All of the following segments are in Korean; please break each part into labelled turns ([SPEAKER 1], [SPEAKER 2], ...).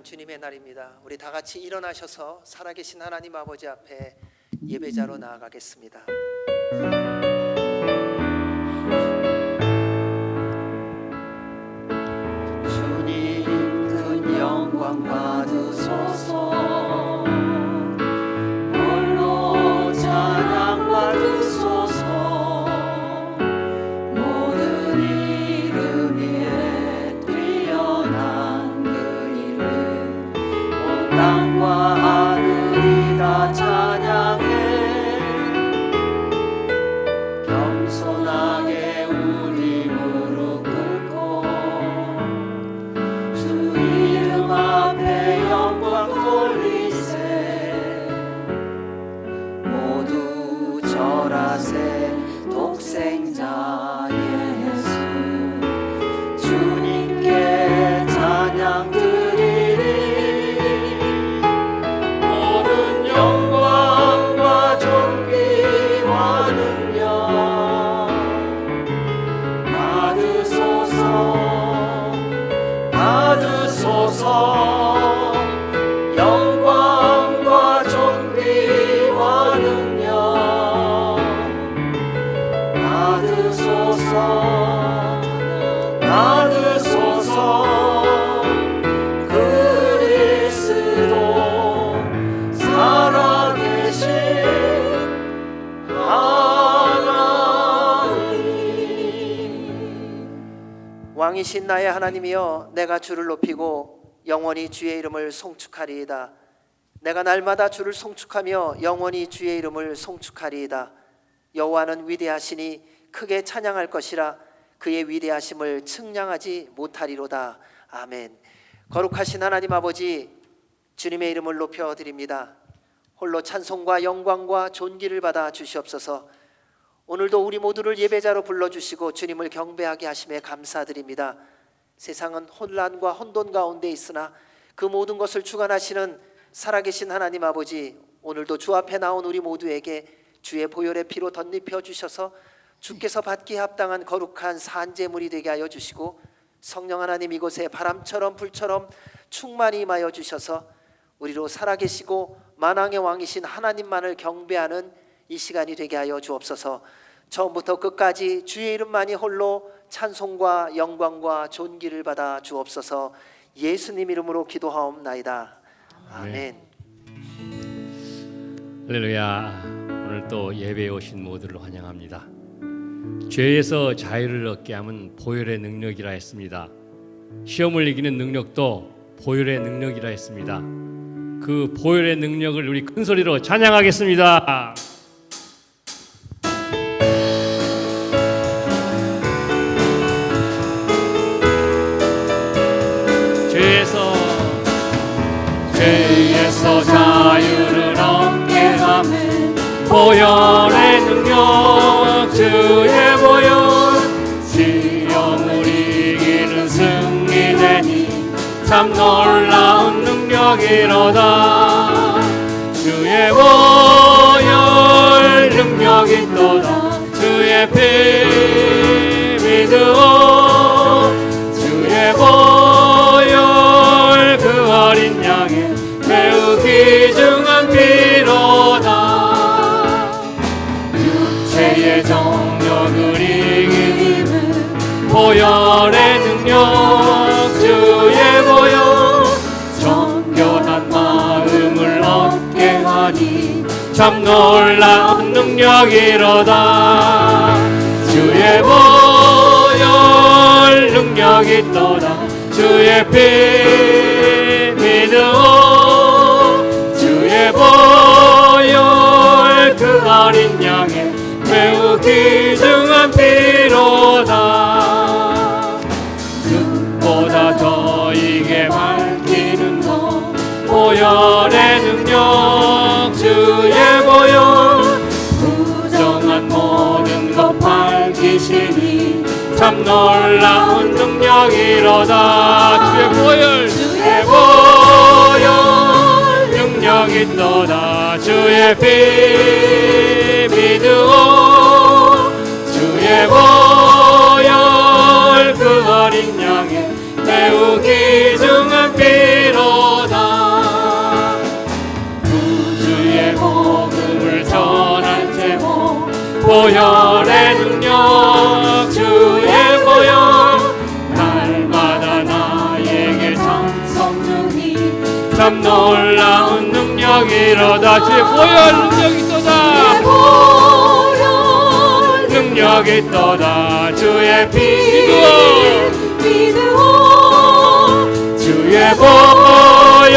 [SPEAKER 1] 주님의 날입니다. 우리 다 같이 일어나셔서 살아계신 하나님 아버지 앞에 예배자로 나아가겠습니다. 주님 큰 영광 받으소서, 홀로 찬양 받으소서. 모든 이름 위에 뛰어난 그 이름, 온 땅과 하늘이 다 찬양해. 겸손하게 우리 무릎 꿇고 주 이름 앞에 영광 돌리세. 모두 절하세. 독생자 예수 주님께 찬양 드리리. 모든 영광과 존귀와 능력 받으소서, 받으소서. 영광과 존귀와 능력 받으소서, 받으소서. 그리스도 살아계신 하나님. 왕이신 나의 하나님이여, 내가 주를 높이고 영원히 주의 이름을 송축하리이다. 내가 날마다 주를 송축하며 영원히 주의 이름을 송축하리이다. 여호와는 위대하시니 크게 찬양할 것이라. 그의 위대하심을 측량하지 못하리로다. 아멘. 거룩하신 하나님 아버지, 주님의 이름을 높여드립니다. 홀로 찬송과 영광과 존귀를 받아 주시옵소서. 오늘도 우리 모두를 예배자로 불러주시고 주님을 경배하게 하심에 감사드립니다. 세상은 혼란과 혼돈 가운데 있으나 그 모든 것을 주관하시는 살아계신 하나님 아버지, 오늘도 주 앞에 나온 우리 모두에게 주의 보혈의 피로 덧입혀 주셔서 주께서 받기에 합당한 거룩한 산제물이 되게 하여 주시고, 성령 하나님 이곳에 바람처럼 불처럼 충만히 임하여 주셔서 우리로 살아계시고 만왕의 왕이신 하나님만을 경배하는 이 시간이 되게 하여 주옵소서. 처음부터 끝까지 주의 이름만이 홀로 찬송과 영광과 존귀를 받아 주옵소서. 예수님 이름으로 기도하옵나이다. 아멘.
[SPEAKER 2] 할렐루야. 오늘 또 예배에 오신 모두를 환영합니다. 죄에서 자유를 얻게 하면 보혈의 능력이라 했습니다. 시험을 이기는 능력도 보혈의 능력이라 했습니다. 그 보혈의 능력을 우리 큰 소리로 찬양하겠습니다. 죄에서 자유를 얻게 하면 보혈의 능력, 주의 보혈. 시험을 이기는 승리되니 참 놀라운 능력이로다. 주의 보혈 능력 있도다. 주의 피 믿으오. 주의 보혈 그 어린 양의 매우 귀중한 피로다. 육체의 정욕을 이기는 보혈의 능력, 주의 보혈. 정결한 마음을 얻게 하니 참 놀라운 능력이로다. 주의 보혈 능력 있도다. 주의 피 믿으오. 주의 보혈 그 어린 양의 매우 귀중한 피로다. 금보다 더 이게 밝히는 것 보혈의 능력, 주의 보혈. 부정한 모든 것 밝히시니 참 놀라운 능력이로다. 주의 보혈, 주의 보혈 능력 있도다. 주의 피 믿으오. 주의 보혈 그 어린 양의 매우 귀중한 피로 보혈의 능력 주의 보혈 날마다 나에게
[SPEAKER 3] 성주님
[SPEAKER 2] 참 놀라운 능력이로다. 주의 보혈 능력이 있도다. 능력이 있도다. 주의 피
[SPEAKER 3] 믿으오
[SPEAKER 2] 주의 보혈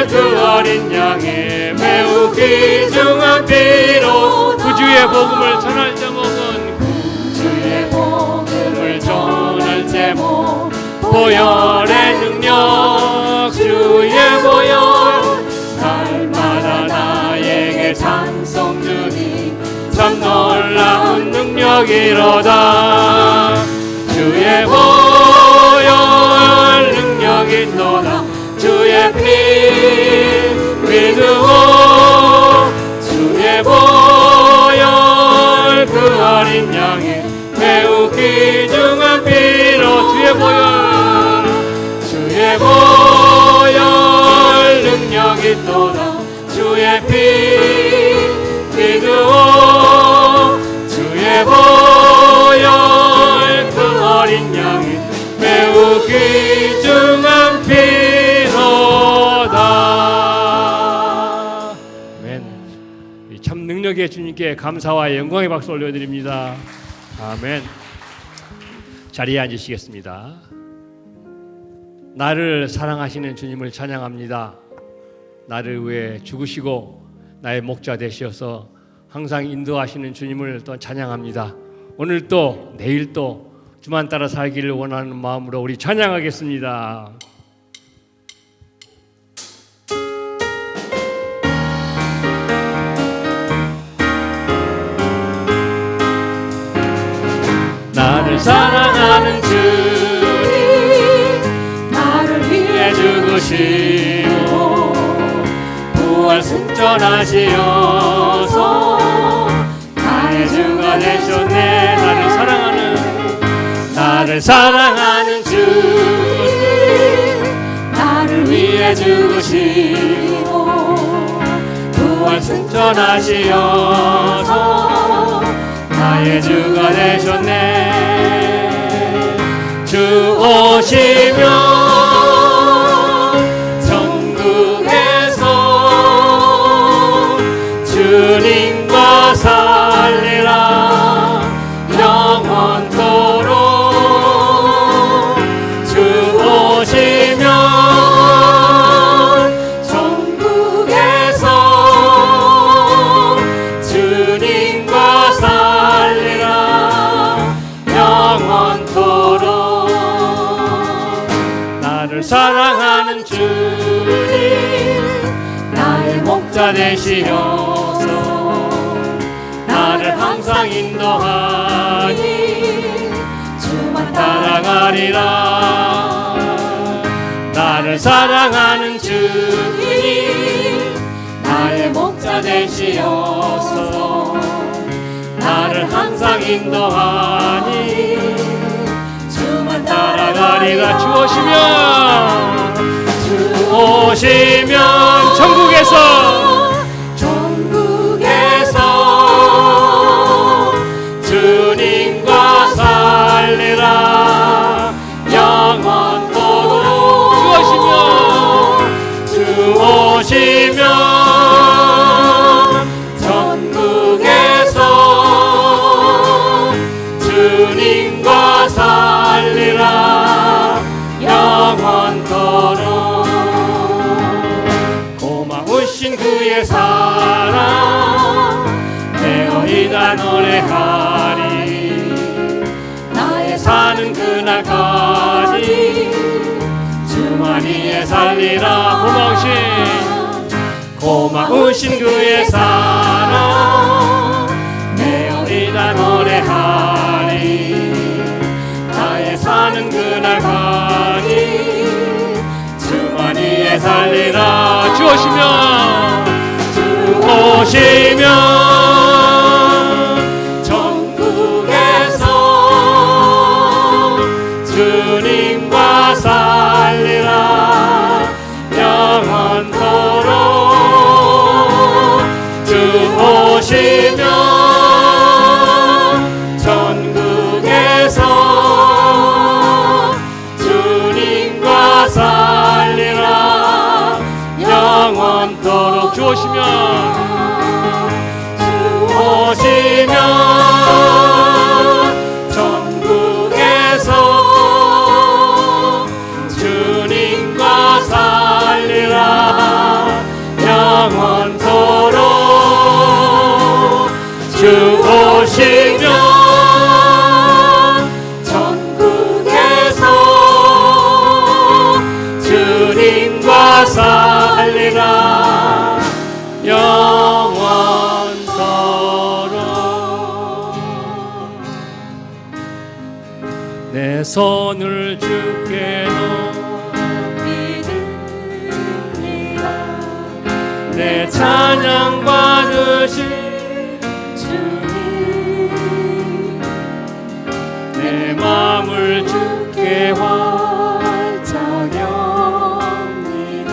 [SPEAKER 2] 그 어린 양의 매우 귀중한 피로 구주의 복음을 전할 제목은
[SPEAKER 3] 주의 복음을
[SPEAKER 2] 전할 제목 보혈의 능력 주의 보혈 날마다 나에게 찬송 주니 참 놀라운 능력이로다. 주의 보혈 능력이 있도다. 주의 피 믿으오 주의 보혈 그 어린 양의 매우 귀중한 피로 주의 보혈 능력이 있도다. 주의 피 믿으오 주의 보혈 그 어린 양의 매우 귀중한 피로다. 아멘. 참 능력의 주님께 감사와 영광의 박수 올려드립니다. 아멘. 자리에 앉으시겠습니다. 나를 사랑하시는 주님을 찬양합니다. 나를 위해 죽으시고 나의 목자 되시어서 항상 인도하시는 주님을 또 찬양합니다. 오늘 또 내일 또 주만 따라 살기를 원하는 마음으로 우리 찬양하겠습니다. 나를 사랑하는 주님
[SPEAKER 3] 나를 위해
[SPEAKER 2] 죽으시고 부활 승천하시어서 나의 주가 되셨네. 나를 사랑하는 주님
[SPEAKER 3] 나를
[SPEAKER 2] 위해 죽으시고 부활 승천하시어서 나의 주가 되셨네. 주 오시면 천국에서 주님과 살리라 영원토록. 주 오시면 천국에서 주님과 살리라 영원토록. 나를 사랑하는 주님 나의 목자 되시어서 나를 항상 인도하니 주만 따라가리라. 나를 사랑하는 주님 나의 목자 되시어서 나를 항상 인도하니 주만 따라가리라. 주 오시면 천국에서 주님과 살리라 영원토록. 주 오시면 천국에서 주님과 살리라 영원토록. 고마우신 그의 사랑 내어이다 노래하리. 나의 사는 그날까지 주만 위에 살리라. 고마우신 그의 사랑 내어이다 노래하리. 나의 사는 그날까지 주만 위에 살리라. 주 오시면 천국에서 주님과 살리라 영원토록. 주 오시면
[SPEAKER 3] 오시면 전국에서 주님과 살리라 영원토록.
[SPEAKER 2] 내 손을 주께 내 찬양 받으실
[SPEAKER 3] 주님,
[SPEAKER 2] 내 마음을 주께
[SPEAKER 3] 활짝 엽니다.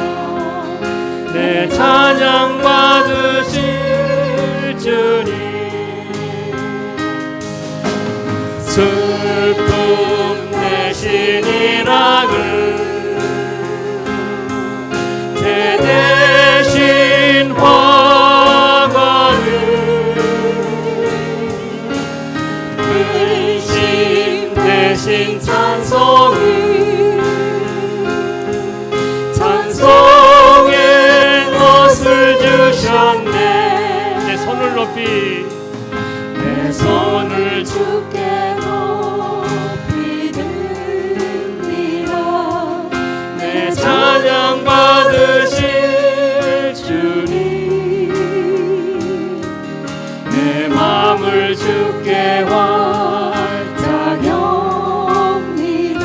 [SPEAKER 2] 내 찬양 받으실 주님. 슬픔 대신 희락을 대신 화관을 근심 대신 찬송을 찬송의 것을 주셨네. 내 손을 높이 내 손을
[SPEAKER 3] 주께 높이 듭니다.
[SPEAKER 2] 내 찬양 받으실 주님. 내 마음을 주께 활짝
[SPEAKER 3] 엽니다.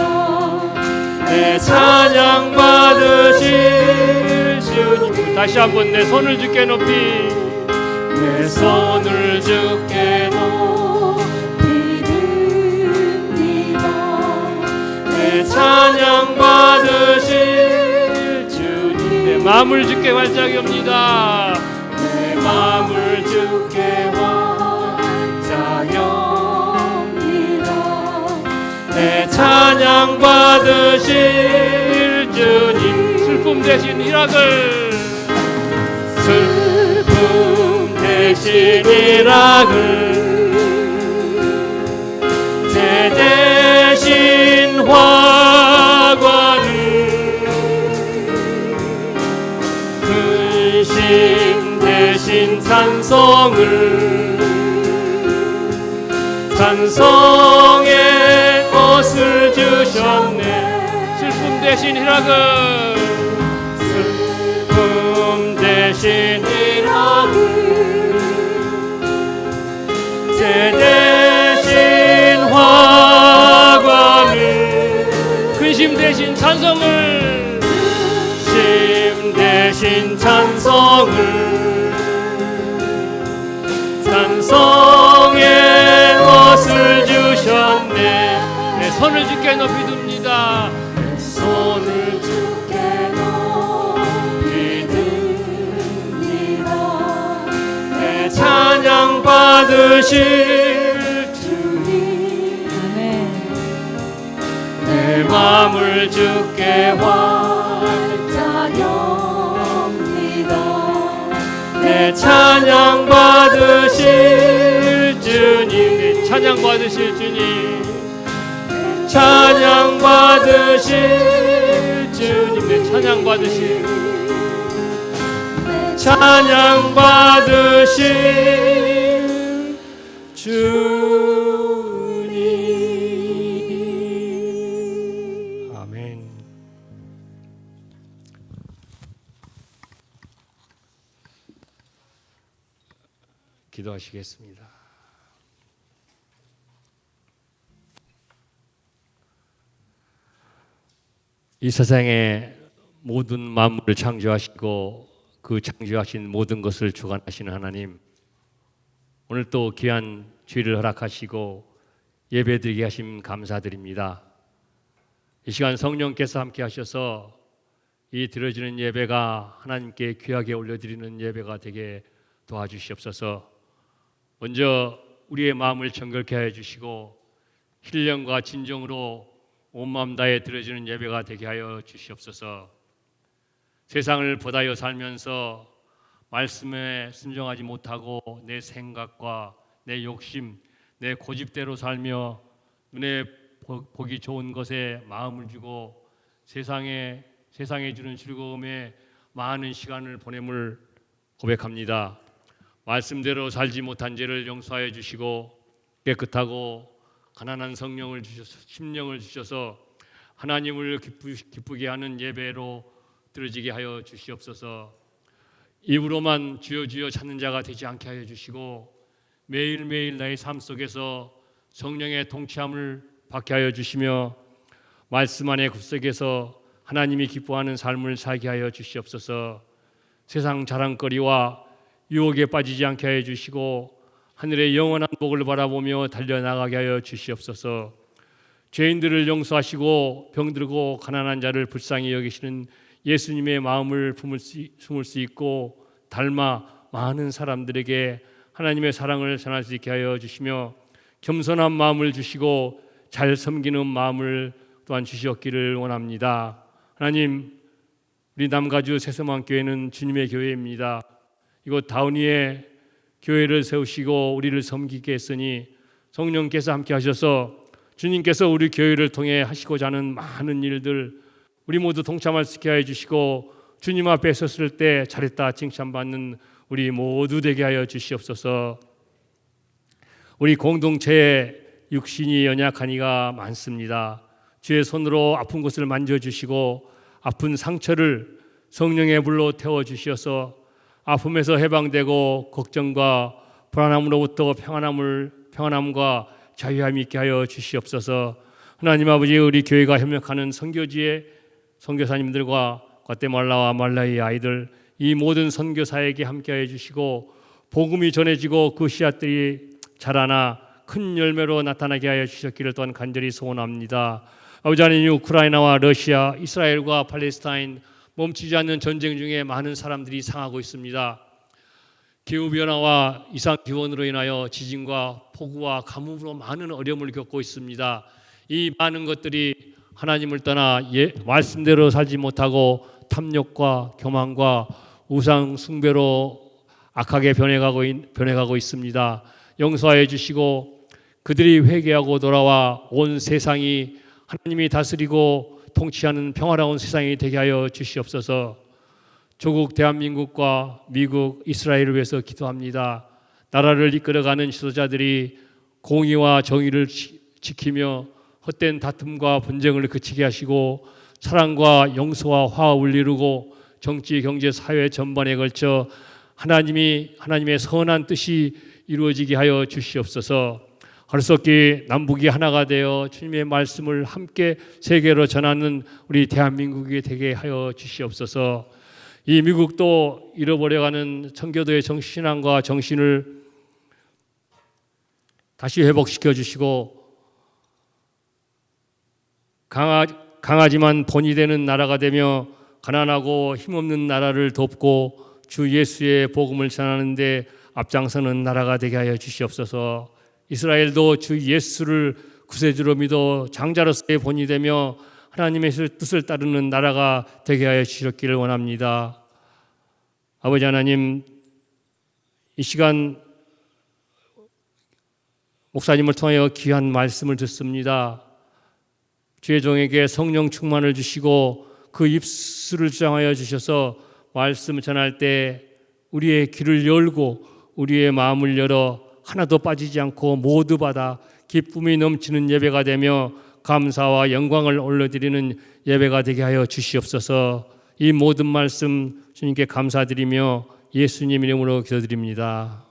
[SPEAKER 2] 내 찬양 받으실 주님. 다시 한번 내 손을 주께 높이 내 손을 주께
[SPEAKER 3] 높이 듭니다.
[SPEAKER 2] 내 찬양 받으실 주님. 내 마음을 주께 활짝 엽니다. 내 마음을 주께 활짝
[SPEAKER 3] 엽니다.
[SPEAKER 2] 내 찬양 받으실 주님. 슬픔 대신 희락을 슬픔 대신 희락을 대신 화관을 근심 대신 찬송을 찬송의 것을 주셨네. 슬픔 대신 희락을 슬픔 대신 희락을 대신 화관을 근심 대신 찬송을 심 대신 찬송을 찬송의 것을 주셨네. 내 손을 주께 높이 듭니다. 내 손을
[SPEAKER 3] 주께 높이 듭니다.
[SPEAKER 2] 내 찬양 받으실
[SPEAKER 3] 주님,
[SPEAKER 2] 내 마음을 주께
[SPEAKER 3] 활짝 엽니다.
[SPEAKER 2] 내 찬양 받으실 주님. 찬양 받으실 주님. 찬양 받으실 주님. 내 찬양 받으실 찬양 받으실 주님. 아멘. 기도하시겠습니다. 이 세상의 모든 만물을 창조하시고 그 창조하신 모든 것을 주관하시는 하나님, 오늘 또 귀한 주일을 허락하시고 예배드리게 하심 감사드립니다. 이 시간 성령께서 함께 하셔서 이 드려지는 예배가 하나님께 귀하게 올려드리는 예배가 되게 도와주시옵소서. 먼저 우리의 마음을 정결케 하여 주시고 신령과 진정으로 온 마음 다해 드려지는 예배가 되게 하여 주시옵소서. 세상을 보다여 살면서 말씀에 순종하지 못하고 내 생각과 내 욕심, 내 고집대로 살며 눈에 보기 좋은 것에 마음을 주고 세상에 주는 즐거움에 많은 시간을 보냄을 고백합니다. 말씀대로 살지 못한 죄를 용서하여 주시고 깨끗하고 가난한 성령을 주셔서 심령을 주셔서 하나님을 기쁘게 하는 예배로 드려지게 하여 주시옵소서. 입으로만 주여 주여 찾는 자가 되지 않게 하여 주시고 매일매일 나의 삶 속에서 성령의 통치함을 받게 하여 주시며 말씀 안에 굽석에서 하나님이 기뻐하는 삶을 살게 하여 주시옵소서. 세상 자랑거리와 유혹에 빠지지 않게 하여 주시고 하늘의 영원한 복을 바라보며 달려나가게 하여 주시옵소서. 죄인들을 용서하시고 병들고 가난한 자를 불쌍히 여기시는 예수님의 마음을 품을 수 있고 닮아 많은 사람들에게 하나님의 사랑을 전할 수 있게 하여 주시며 겸손한 마음을 주시고 잘 섬기는 마음을 또한 주시옵기를 원합니다. 하나님, 우리 남가주 새서만교회는 주님의 교회입니다. 이곳 다운이에 교회를 세우시고 우리를 섬기게 했으니 성령께서 함께 하셔서 주님께서 우리 교회를 통해 하시고자 하는 많은 일들 우리 모두 동참할 수 있게 해 주시고 주님 앞에 섰을 때 잘했다 칭찬받는 우리 모두 되게 하여 주시옵소서. 우리 공동체에 육신이 연약한 이가 많습니다. 주의 손으로 아픈 곳을 만져주시고 아픈 상처를 성령의 불로 태워주셔서 아픔에서 해방되고 걱정과 불안함으로부터 평안함과 자유함이 있게 하여 주시옵소서. 하나님 아버지, 우리 교회가 협력하는 선교지의 선교사님들과 과테말라와 말라의 아이들 이 모든 선교사에게 함께하여 주시고 복음이 전해지고 그 씨앗들이 자라나 큰 열매로 나타나게 하여 주셨기를 또한 간절히 소원합니다. 아버지 하나님, 우크라이나와 러시아, 이스라엘과 팔레스타인 멈추지 않는 전쟁 중에 많은 사람들이 상하고 있습니다. 기후변화와 이상기온으로 인하여 지진과 폭우와 가뭄으로 많은 어려움을 겪고 있습니다. 이 많은 것들이 하나님을 떠나 말씀대로 살지 못하고 탐욕과 교만과 우상 숭배로 악하게 변해가고 있습니다. 용서하여 주시고 그들이 회개하고 돌아와 온 세상이 하나님이 다스리고 통치하는 평화로운 세상이 되게 하여 주시옵소서. 조국 대한민국과 미국, 이스라엘을 위해서 기도합니다. 나라를 이끌어가는 지도자들이 공의와 정의를 지키며 헛된 다툼과 분쟁을 그치게 하시고 사랑과 용서와 화합을 이루고 정치, 경제, 사회 전반에 걸쳐 하나님의 선한 뜻이 이루어지게 하여 주시옵소서. 하루속히 남북이 하나가 되어 주님의 말씀을 함께 세계로 전하는 우리 대한민국이 되게 하여 주시옵소서. 이 미국도 잃어버려가는 청교도의 신앙과 정신을 다시 회복시켜 주시고 강하지만 본이 되는 나라가 되며 가난하고 힘없는 나라를 돕고 주 예수의 복음을 전하는 데 앞장서는 나라가 되게 하여 주시옵소서. 이스라엘도 주 예수를 구세주로 믿어 장자로서의 본이 되며 하나님의 뜻을 따르는 나라가 되게 하여 주셨기를 원합니다. 아버지 하나님, 이 시간 목사님을 통하여 귀한 말씀을 듣습니다. 주의 종에게 성령 충만을 주시고 그 입술을 주장하여 주셔서 말씀을 전할 때 우리의 귀를 열고 우리의 마음을 열어 하나도 빠지지 않고 모두 받아 기쁨이 넘치는 예배가 되며 감사와 영광을 올려드리는 예배가 되게 하여 주시옵소서. 이 모든 말씀 주님께 감사드리며 예수님 이름으로 기도드립니다.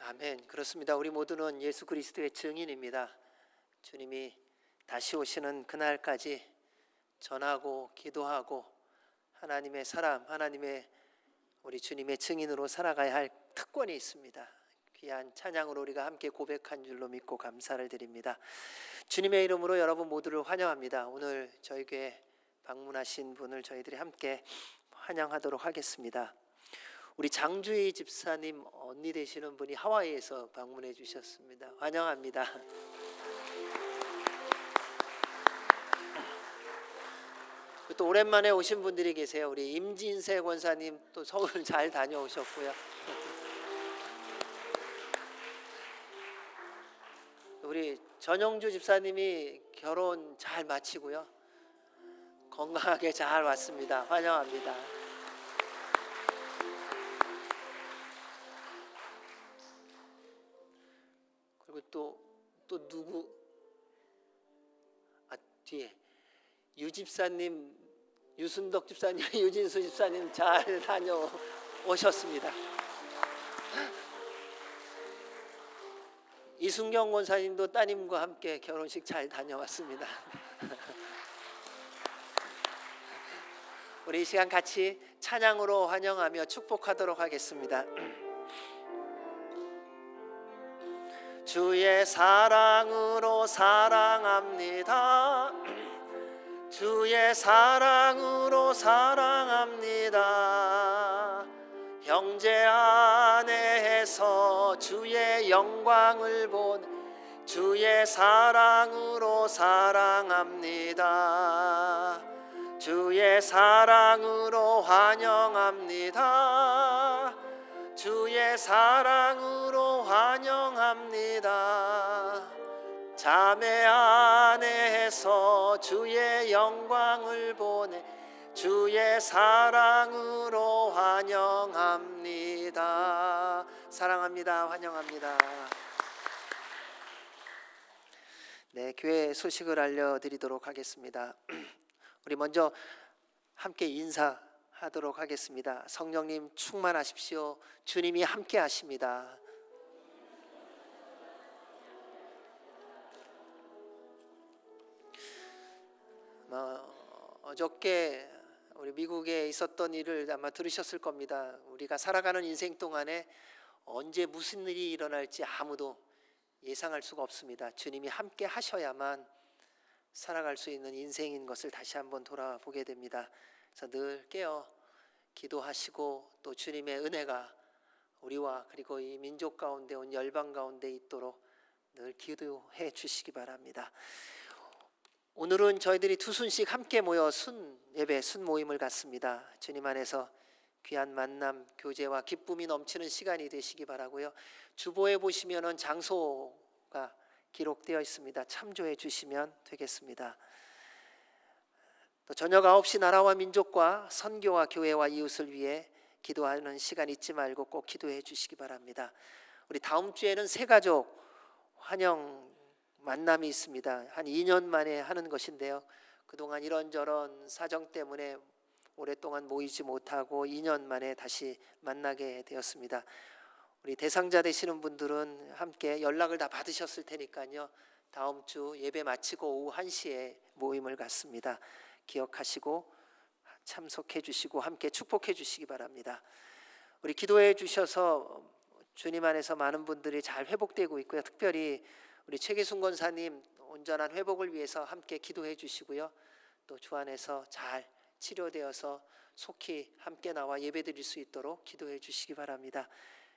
[SPEAKER 1] 아멘. 그렇습니다. 우리 모두는 예수 그리스도의 증인입니다. 주님이 다시 오시는 그날까지 전하고 기도하고 하나님의 사람, 하나님의 우리 주님의 증인으로 살아가야 할 특권이 있습니다. 귀한 찬양으로 우리가 함께 고백한 줄로 믿고 감사를 드립니다. 주님의 이름으로 여러분 모두를 환영합니다. 오늘 저희 교회 방문하신 분을 저희들이 함께 환영하도록 하겠습니다. 우리 장주희 집사님 언니 되시는 분이 하와이에서 방문해 주셨습니다. 환영합니다. 또 오랜만에 오신 분들이 계세요. 우리 임진세 권사님 또 서울 잘 다녀오셨고요. 우리 전영주 집사님이 결혼 잘 마치고요. 건강하게 잘 왔습니다. 환영합니다. 그리고 또 누구? 뒤에 유 집사님, 유순덕 집사님, 유진수 집사님 잘 다녀오셨습니다. 이순경 권사님도 따님과 함께 결혼식 잘 다녀왔습니다. 우리 이 시간 같이 찬양으로 환영하며 축복하도록 하겠습니다. 주의 사랑으로 사랑합니다. 주의 사랑으로 사랑합니다. 형제 안에서 주의 영광을 보내 주의 사랑으로 사랑합니다. 주의 사랑으로 환영합니다. 주의 사랑으로 환영합니다. 자매 안에서 주의 영광을 보내 주의 사랑으로 환영합니다. 사랑합니다. 환영합니다. 네, 교회 소식을 알려드리도록 하겠습니다. 우리 먼저 함께 인사하도록 하겠습니다. 성령님 충만하십시오. 주님이 함께 하십니다. 어저께 우리 미국에 있었던 일을 아마 들으셨을 겁니다. 우리가 살아가는 인생 동안에 언제 무슨 일이 일어날지 아무도 예상할 수가 없습니다. 주님이 함께 하셔야만 살아갈 수 있는 인생인 것을 다시 한번 돌아보게 됩니다. 그래서 늘 깨어 기도하시고 또 주님의 은혜가 우리와 그리고 이 민족 가운데 온 열방 가운데 있도록 늘 기도해 주시기 바랍니다. 오늘은 저희들이 두 순씩 함께 모여 순예배, 순모임을 갖습니다. 주님 안에서 귀한 만남, 교제와 기쁨이 넘치는 시간이 되시기 바라고요. 주보에 보시면은 장소가 기록되어 있습니다. 참조해 주시면 되겠습니다. 또 저녁 9시 나라와 민족과 선교와 교회와 이웃을 위해 기도하는 시간 잊지 말고 꼭 기도해 주시기 바랍니다. 우리 다음 주에는 새가족 환영 만남이 있습니다. 한 2년 만에 하는 것인데요. 그동안 이런저런 사정 때문에 오랫동안 모이지 못하고 2년 만에 다시 만나게 되었습니다. 우리 대상자 되시는 분들은 함께 연락을 다 받으셨을 테니까요. 다음 주 예배 마치고 오후 1시에 모임을 갖습니다. 기억하시고 참석해 주시고 함께 축복해 주시기 바랍니다. 우리 기도해 주셔서 주님 안에서 많은 분들이 잘 회복되고 있고요. 특별히 우리 최계순 권사님 온전한 회복을 위해서 함께 기도해 주시고요. 또 주 안에서 잘 치료되어서 속히 함께 나와 예배드릴 수 있도록 기도해 주시기 바랍니다.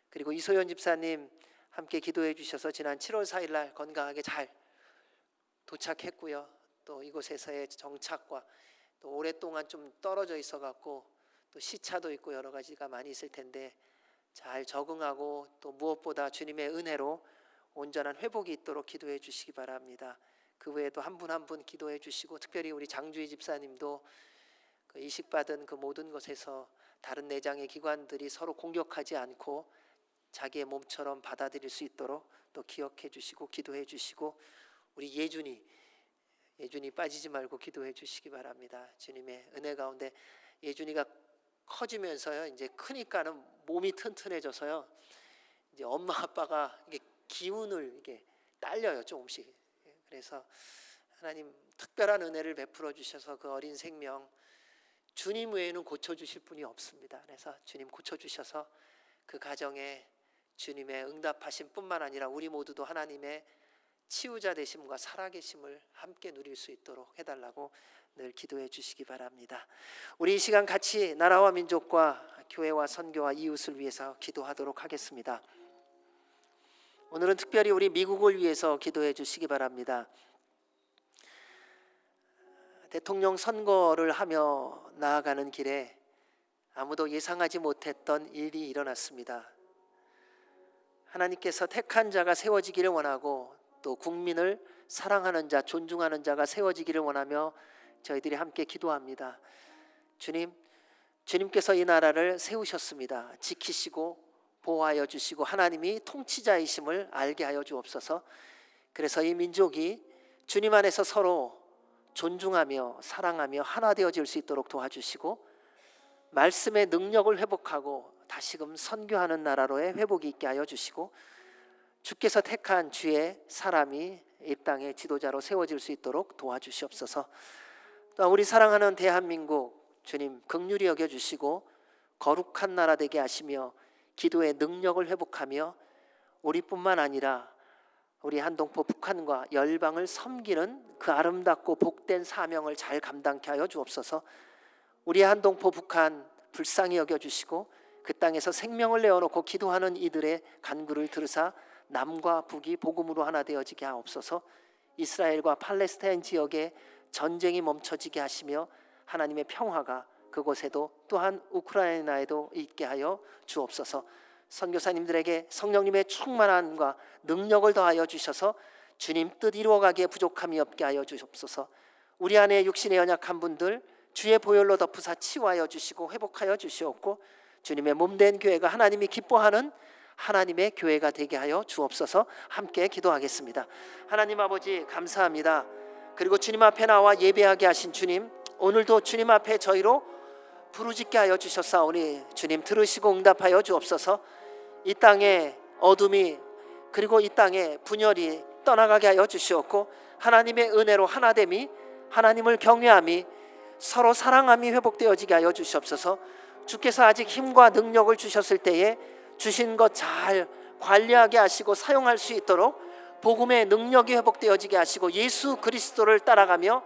[SPEAKER 1] 그리고 이소연 집사님 함께 기도해 주셔서 지난 7월 4일 날 건강하게 잘 도착했고요. 또 이곳에서의 정착과 또 오랫동안 좀 떨어져 있어 갖고 또 시차도 있고 여러 가지가 많이 있을 텐데 잘 적응하고 또 무엇보다 주님의 은혜로 온전한 회복이 있도록 기도해 주시기 바랍니다. 그 외에도 한 분 한 분 기도해 주시고 특별히 우리 장주희 집사님도 그 이식받은 그 모든 것에서 다른 내장의 기관들이 서로 공격하지 않고 자기의 몸처럼 받아들일 수 있도록 또 기억해 주시고 기도해 주시고 우리 예준이 빠지지 말고 기도해 주시기 바랍니다. 주님의 은혜 가운데 예준이가 커지면서요 이제 크니까는 몸이 튼튼해져서요 이제 엄마 아빠가 이게 기운을 이게 딸려요 조금씩. 그래서 하나님 특별한 은혜를 베풀어 주셔서 그 어린 생명 주님 외에는 고쳐주실 분이 없습니다. 그래서 주님 고쳐주셔서 그 가정에 주님의 응답하심 뿐만 아니라 우리 모두도 하나님의 치유자 되심과 살아계심을 함께 누릴 수 있도록 해달라고 늘 기도해 주시기 바랍니다. 우리 이 시간 같이 나라와 민족과 교회와 선교와 이웃을 위해서 기도하도록 하겠습니다. 오늘은 특별히 우리 미국을 위해서 기도해 주시기 바랍니다. 대통령 선거를 하며 나아가는 길에 아무도 예상하지 못했던 일이 일어났습니다. 하나님께서 택한 자가 세워지기를 원하고 또 국민을 사랑하는 자, 존중하는 자가 세워지기를 원하며 저희들이 함께 기도합니다. 주님께서 이 나라를 세우셨습니다. 지키시고 보호하여 주시고 하나님이 통치자이심을 알게 하여 주옵소서. 그래서 이 민족이 주님 안에서 서로 존중하며 사랑하며 하나 되어질 수 있도록 도와주시고 말씀의 능력을 회복하고 다시금 선교하는 나라로의 회복이 있게 하여 주시고 주께서 택한 주의 사람이 이 땅의 지도자로 세워질 수 있도록 도와주시옵소서. 또 우리 사랑하는 대한민국 주님 긍휼히 여겨주시고 거룩한 나라 되게 하시며 기도의 능력을 회복하며 우리뿐만 아니라 우리 한동포 북한과 열방을 섬기는 그 아름답고 복된 사명을 잘 감당케 하여 주옵소서. 우리 한동포 북한 불쌍히 여겨주시고 그 땅에서 생명을 내어놓고 기도하는 이들의 간구를 들으사 남과 북이 복음으로 하나 되어지게 하옵소서. 이스라엘과 팔레스타인 지역에 전쟁이 멈춰지게 하시며 하나님의 평화가 그곳에도 또한 우크라이나에도 있게 하여 주옵소서. 선교사님들에게 성령님의 충만함과 능력을 더하여 주셔서 주님 뜻 이루어가기에 부족함이 없게 하여 주옵소서. 우리 안에 육신의 연약한 분들 주의 보혈로 덮으사 치유하여 주시고 회복하여 주시옵고 주님의 몸된 교회가 하나님이 기뻐하는 하나님의 교회가 되게 하여 주옵소서. 함께 기도하겠습니다. 하나님 아버지 감사합니다. 그리고 주님 앞에 나와 예배하게 하신 주님, 오늘도 주님 앞에 저희로 부르짖게 하여 주셨사오니 주님 들으시고 응답하여 주옵소서. 이 땅에 어둠이 그리고 이 땅에 분열이 떠나가게 하여 주시옵고 하나님의 은혜로 하나됨이 하나님을 경외함이 서로 사랑함이 회복되어지게 하여 주시옵소서. 주께서 아직 힘과 능력을 주셨을 때에 주신 것 잘 관리하게 하시고 사용할 수 있도록 복음의 능력이 회복되어지게 하시고 예수 그리스도를 따라가며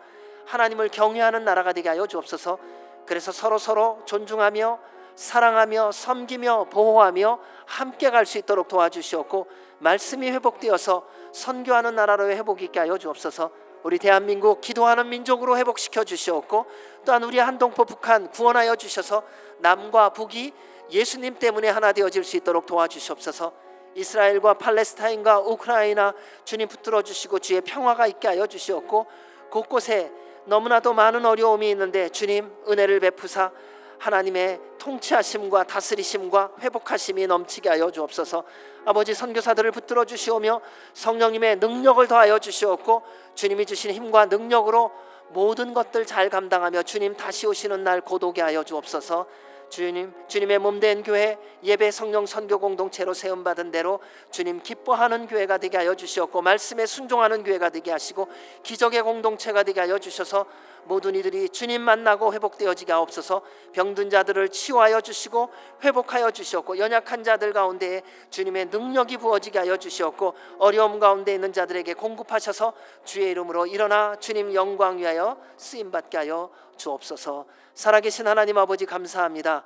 [SPEAKER 1] 하나님을 경외하는 나라가 되게 하여 주옵소서. 그래서 서로 존중하며 사랑하며 섬기며 보호하며 함께 갈 수 있도록 도와주시옵고 말씀이 회복되어서 선교하는 나라로 회복이 있게 하여 주옵소서. 우리 대한민국 기도하는 민족으로 회복시켜 주시옵고 또한 우리 한동포 북한 구원하여 주셔서 남과 북이 예수님 때문에 하나 되어질 수 있도록 도와주시옵소서. 이스라엘과 팔레스타인과 우크라이나 주님 붙들어 주시고 주의 평화가 있게 하여 주시옵고 곳곳에 너무나도 많은 어려움이 있는데 주님 은혜를 베푸사 하나님의 통치하심과 다스리심과 회복하심이 넘치게 하여 주옵소서. 아버지 선교사들을 붙들어 주시오며 성령님의 능력을 더하여 주시옵고 주님이 주신 힘과 능력으로 모든 것들 잘 감당하며 주님 다시 오시는 날 고도게 하여 주옵소서. 주님의 몸된 교회 예배 성령 선교 공동체로 세움받은 대로 주님 기뻐하는 교회가 되게 하여 주시옵고 말씀에 순종하는 교회가 되게 하시고 기적의 공동체가 되게 하여 주셔서 모든 이들이 주님 만나고 회복되어지게 하옵소서. 병든 자들을 치유하여 주시고 회복하여 주시옵고 연약한 자들 가운데 주님의 능력이 부어지게 하여 주시옵고 어려움 가운데 있는 자들에게 공급하셔서 주의 이름으로 일어나 주님 영광 위하여 쓰임받게 하여 주옵소서. 살아계신 하나님 아버지 감사합니다.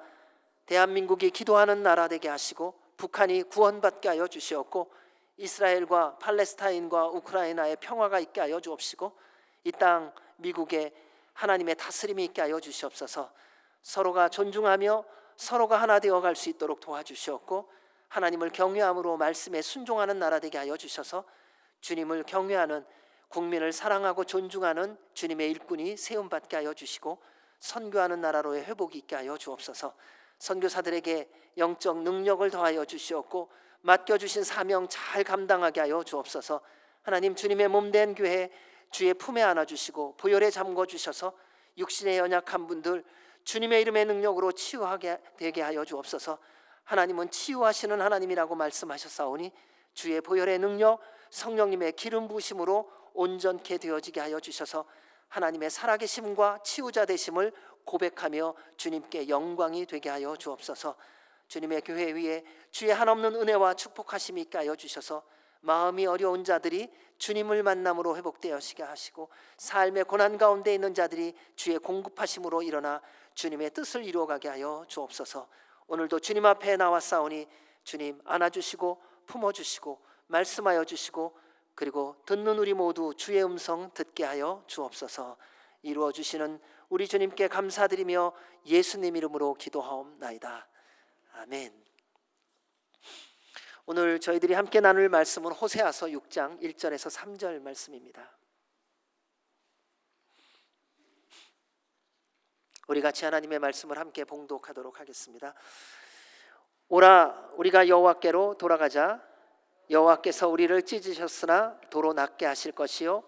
[SPEAKER 1] 대한민국이 기도하는 나라 되게 하시고 북한이 구원받게 하여 주시옵고 이스라엘과 팔레스타인과 우크라이나의 평화가 있게 하여 주옵시고 이 땅 미국에 하나님의 다스림이 있게 하여 주시옵소서. 서로가 존중하며 서로가 하나 되어 갈 수 있도록 도와주시옵고 하나님을 경외함으로 말씀에 순종하는 나라 되게 하여 주셔서 주님을 경외하는 국민을 사랑하고 존중하는 주님의 일꾼이 세움받게 하여 주시고 선교하는 나라로의 회복이 있게 하여 주옵소서. 선교사들에게 영적 능력을 더하여 주시옵고 맡겨주신 사명 잘 감당하게 하여 주옵소서. 하나님 주님의 몸된 교회 주의 품에 안아주시고 보혈에 잠궈주셔서 육신의 연약한 분들 주님의 이름의 능력으로 치유하게 되게 하여 주옵소서. 하나님은 치유하시는 하나님이라고 말씀하셨사오니 주의 보혈의 능력, 성령님의 기름 부으심으로 온전케 되어지게 하여 주셔서 하나님의 살아계심과 치유자 되심을 고백하며 주님께 영광이 되게 하여 주옵소서. 주님의 교회 위에 주의 한없는 은혜와 축복하심이 있게 하여 주셔서 마음이 어려운 자들이 주님을 만남으로 회복되어지게 하시고 삶의 고난 가운데 있는 자들이 주의 공급하심으로 일어나 주님의 뜻을 이루어가게 하여 주옵소서. 오늘도 주님 앞에 나왔사오니 주님 안아주시고 품어주시고 말씀하여 주시고 그리고 듣는 우리 모두 주의 음성 듣게 하여 주옵소서. 이루어주시는 우리 주님께 감사드리며 예수님 이름으로 기도하옵나이다. 아멘. 오늘 저희들이 함께 나눌 말씀은 호세아서 6장 1절에서 3절 말씀입니다. 우리 같이 하나님의 말씀을 함께 봉독하도록 하겠습니다. 오라 우리가 여호와께로 돌아가자. 여호와께서 우리를 찢으셨으나 도로 낫게 하실 것이요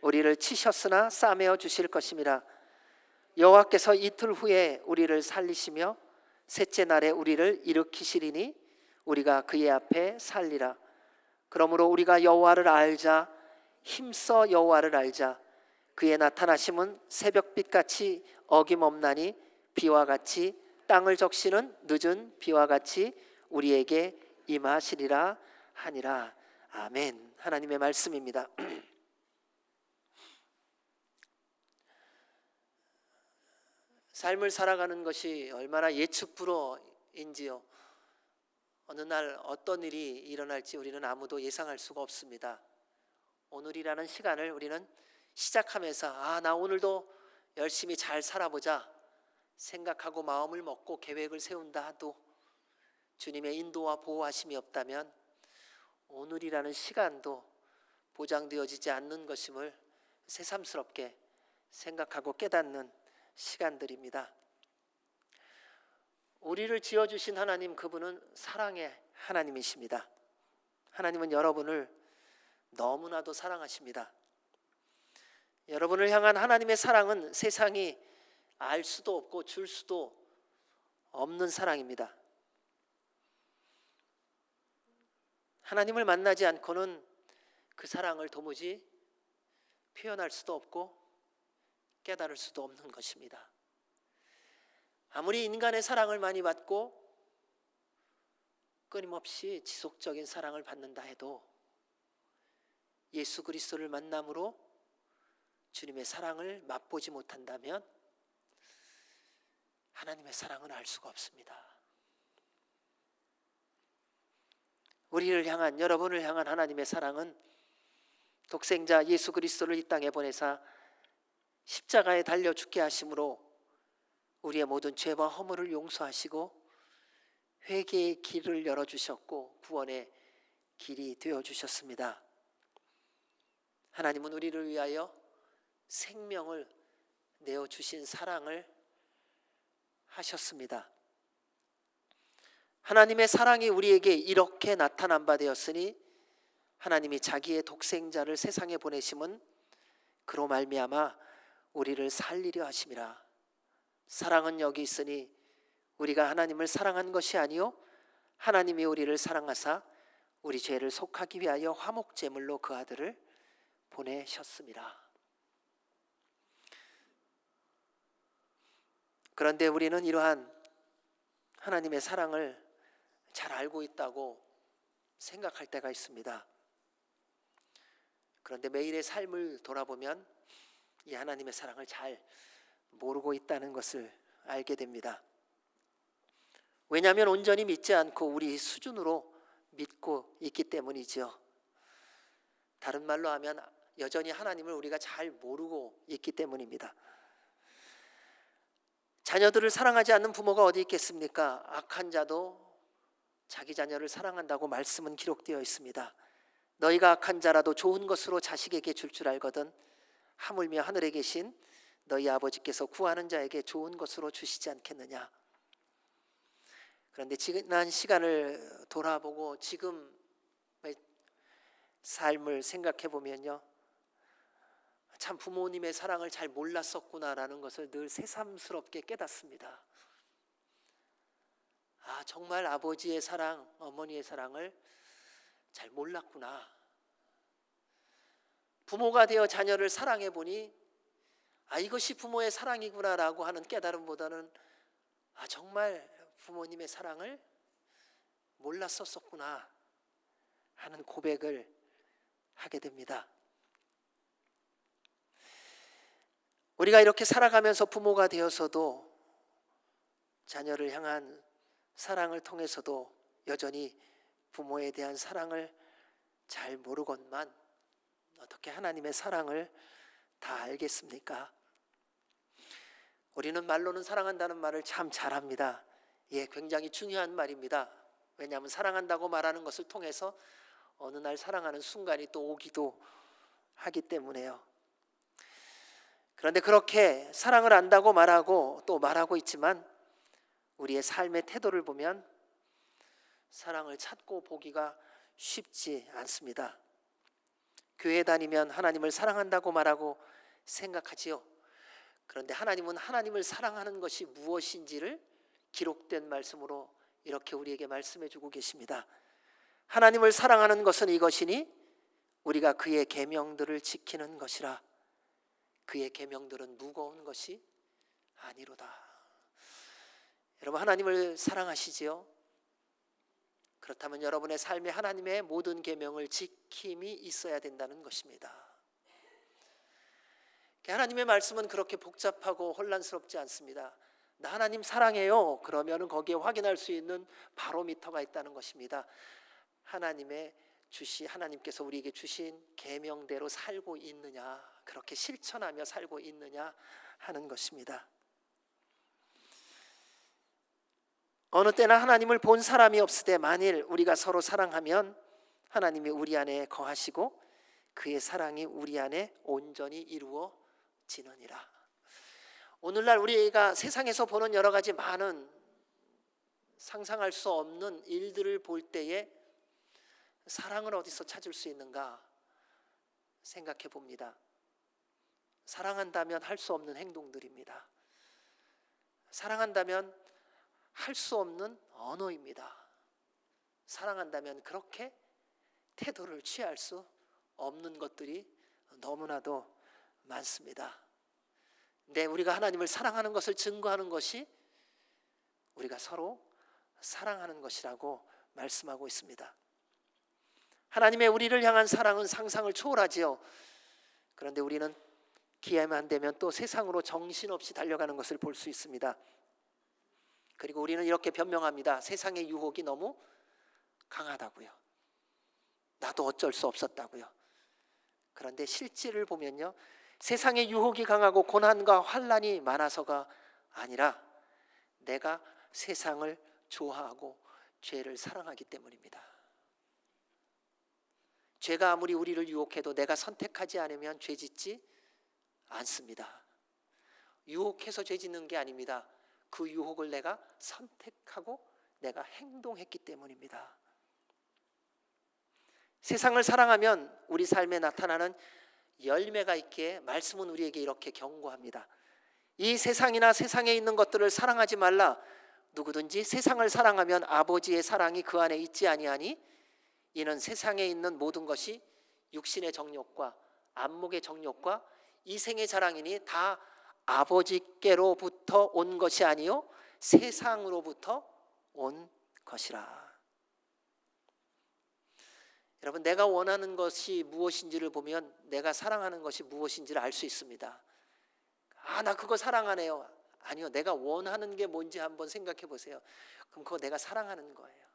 [SPEAKER 1] 우리를 치셨으나 싸매어 주실 것임이라. 여호와께서 이틀 후에 우리를 살리시며 셋째 날에 우리를 일으키시리니 우리가 그의 앞에 살리라. 그러므로 우리가 여호와를 알자. 힘써 여호와를 알자. 그의 나타나심은 새벽빛같이 어김없나니 비와 같이 땅을 적시는 늦은 비와 같이 우리에게 임하시리라 하니라. 아멘. 하나님의 말씀입니다. 삶을 살아가는 것이 얼마나 예측 불허인지요. 어느 날 어떤 일이 일어날지 우리는 아무도 예상할 수가 없습니다. 오늘이라는 시간을 우리는 시작하면서 나 오늘도 열심히 잘 살아보자 생각하고 마음을 먹고 계획을 세운다 하도 주님의 인도와 보호하심이 없다면 오늘이라는 시간도 보장되어지지 않는 것임을 새삼스럽게 생각하고 깨닫는 시간들입니다. 우리를 지어주신 하나님, 그분은 사랑의 하나님이십니다. 하나님은 여러분을 너무나도 사랑하십니다. 여러분을 향한 하나님의 사랑은 세상이 알 수도 없고 줄 수도 없는 사랑입니다. 하나님을 만나지 않고는 그 사랑을 도무지 표현할 수도 없고 깨달을 수도 없는 것입니다. 아무리 인간의 사랑을 많이 받고 끊임없이 지속적인 사랑을 받는다 해도 예수 그리스도를 만남으로 주님의 사랑을 맛보지 못한다면 하나님의 사랑은 알 수가 없습니다. 우리를 향한, 여러분을 향한 하나님의 사랑은 독생자 예수 그리스도를 이 땅에 보내사 십자가에 달려 죽게 하심으로 우리의 모든 죄와 허물을 용서하시고 회개의 길을 열어주셨고 구원의 길이 되어주셨습니다. 하나님은 우리를 위하여 생명을 내어주신 사랑을 하셨습니다. 하나님의 사랑이 우리에게 이렇게 나타난 바 되었으니 하나님이 자기의 독생자를 세상에 보내심은 그로 말미암아 우리를 살리려 하심이라. 사랑은 여기 있으니 우리가 하나님을 사랑한 것이 아니요 하나님이 우리를 사랑하사 우리 죄를 속하기 위하여 화목제물로 그 아들을 보내셨습니다. 그런데 우리는 이러한 하나님의 사랑을 잘 알고 있다고 생각할 때가 있습니다. 그런데 매일의 삶을 돌아보면 이 하나님의 사랑을 잘 모르고 있다는 것을 알게 됩니다. 왜냐하면 온전히 믿지 않고 우리 수준으로 믿고 있기 때문이지요. 다른 말로 하면 여전히 하나님을 우리가 잘 모르고 있기 때문입니다. 자녀들을 사랑하지 않는 부모가 어디 있겠습니까? 악한 자도 자기 자녀를 사랑한다고 말씀은 기록되어 있습니다. 너희가 악한 자라도 좋은 것으로 자식에게 줄 줄 알거든 하물며 하늘에 계신 너희 아버지께서 구하는 자에게 좋은 것으로 주시지 않겠느냐. 그런데 지난 시간을 돌아보고 지금의 삶을 생각해 보면요, 참 부모님의 사랑을 잘 몰랐었구나라는 것을 늘 새삼스럽게 깨닫습니다. 정말 아버지의 사랑, 어머니의 사랑을 잘 몰랐구나. 부모가 되어 자녀를 사랑해 보니 이것이 부모의 사랑이구나라고 하는 깨달음보다는 정말 부모님의 사랑을 몰랐었구나 하는 고백을 하게 됩니다. 우리가 이렇게 살아가면서 부모가 되어서도 자녀를 향한 사랑을 통해서도 여전히 부모에 대한 사랑을 잘 모르건만 어떻게 하나님의 사랑을 다 알겠습니까? 우리는 말로는 사랑한다는 말을 참 잘합니다. 굉장히 중요한 말입니다. 왜냐하면 사랑한다고 말하는 것을 통해서 어느 날 사랑하는 순간이 또 오기도 하기 때문에요. 그런데 그렇게 사랑을 안다고 말하고 또 말하고 있지만 우리의 삶의 태도를 보면 사랑을 찾고 보기가 쉽지 않습니다. 교회 다니면 하나님을 사랑한다고 말하고 생각하지요. 그런데 하나님은 하나님을 사랑하는 것이 무엇인지를 기록된 말씀으로 이렇게 우리에게 말씀해 주고 계십니다. 하나님을 사랑하는 것은 이것이니 우리가 그의 계명들을 지키는 것이라. 그의 계명들은 무거운 것이 아니로다. 여러분, 하나님을 사랑하시지요? 그렇다면 여러분의 삶에 하나님의 모든 계명을 지킴이 있어야 된다는 것입니다. 하나님의 말씀은 그렇게 복잡하고 혼란스럽지 않습니다. 나 하나님 사랑해요. 그러면 거기에 확인할 수 있는 바로미터가 있다는 것입니다. 하나님께서 우리에게 주신 계명대로 살고 있느냐, 그렇게 실천하며 살고 있느냐 하는 것입니다. 어느 때나 하나님을 본 사람이 없으되 만일 우리가 서로 사랑하면 하나님이 우리 안에 거하시고 그의 사랑이 우리 안에 온전히 이루어지느니라. 오늘날 우리가 세상에서 보는 여러 가지 많은 상상할 수 없는 일들을 볼 때에 사랑을 어디서 찾을 수 있는가 생각해 봅니다. 사랑한다면 할 수 없는 행동들입니다. 사랑한다면 할 수 없는 언어입니다. 사랑한다면 그렇게 태도를 취할 수 없는 것들이 너무나도 많습니다. 네, 우리가 하나님을 사랑하는 것을 증거하는 것이 우리가 서로 사랑하는 것이라고 말씀하고 있습니다. 하나님의 우리를 향한 사랑은 상상을 초월하지요. 그런데 우리는 기회만 되면 또 세상으로 정신없이 달려가는 것을 볼 수 있습니다. 그리고 우리는 이렇게 변명합니다. 세상의 유혹이 너무 강하다고요. 나도 어쩔 수 없었다고요. 그런데 실질을 보면요, 세상의 유혹이 강하고 고난과 환난이 많아서가 아니라 내가 세상을 좋아하고 죄를 사랑하기 때문입니다. 죄가 아무리 우리를 유혹해도 내가 선택하지 않으면 죄 짓지 않습니다. 유혹해서 죄 짓는 게 아닙니다. 그 유혹을 내가 선택하고 내가 행동했기 때문입니다. 세상을 사랑하면 우리 삶에 나타나는 열매가 있기에 말씀은 우리에게 이렇게 경고합니다. 이 세상이나 세상에 있는 것들을 사랑하지 말라. 누구든지 세상을 사랑하면 아버지의 사랑이 그 안에 있지 아니하니 이는 세상에 있는 모든 것이 육신의 정욕과 안목의 정욕과 이생의 자랑이니 다 아버지께로부터 온 것이 아니요 세상으로부터 온 것이라. 여러분, 내가 원하는 것이 무엇인지를 보면 내가 사랑하는 것이 무엇인지를 알 수 있습니다. 나 그거 사랑하네요. 아니요, 내가 원하는 게 뭔지 한번 생각해 보세요. 그럼 그거 내가 사랑하는 거예요.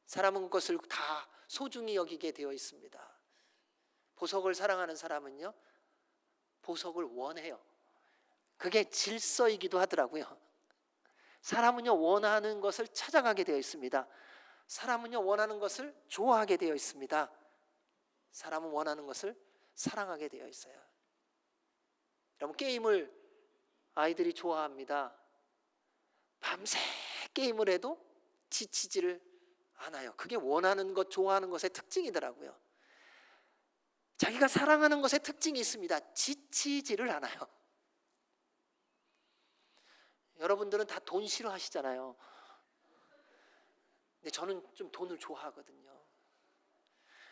[SPEAKER 1] 사람은 그것을 다 소중히 여기게 되어 있습니다. 보석을 사랑하는 사람은요, 보석을 원해요. 그게 질서이기도 하더라고요. 사람은요, 원하는 것을 찾아가게 되어 있습니다. 사람은요, 원하는 것을 좋아하게 되어 있습니다. 사람은 원하는 것을 사랑하게 되어 있어요. 여러분, 게임을 아이들이 좋아합니다. 밤새 게임을 해도 지치지를 않아요. 그게 원하는 것, 좋아하는 것의 특징이더라고요. 자기가 사랑하는 것의 특징이 있습니다. 지치지를 않아요. 여러분들은 다 돈 싫어하시잖아요. 근데 저는 좀 돈을 좋아하거든요.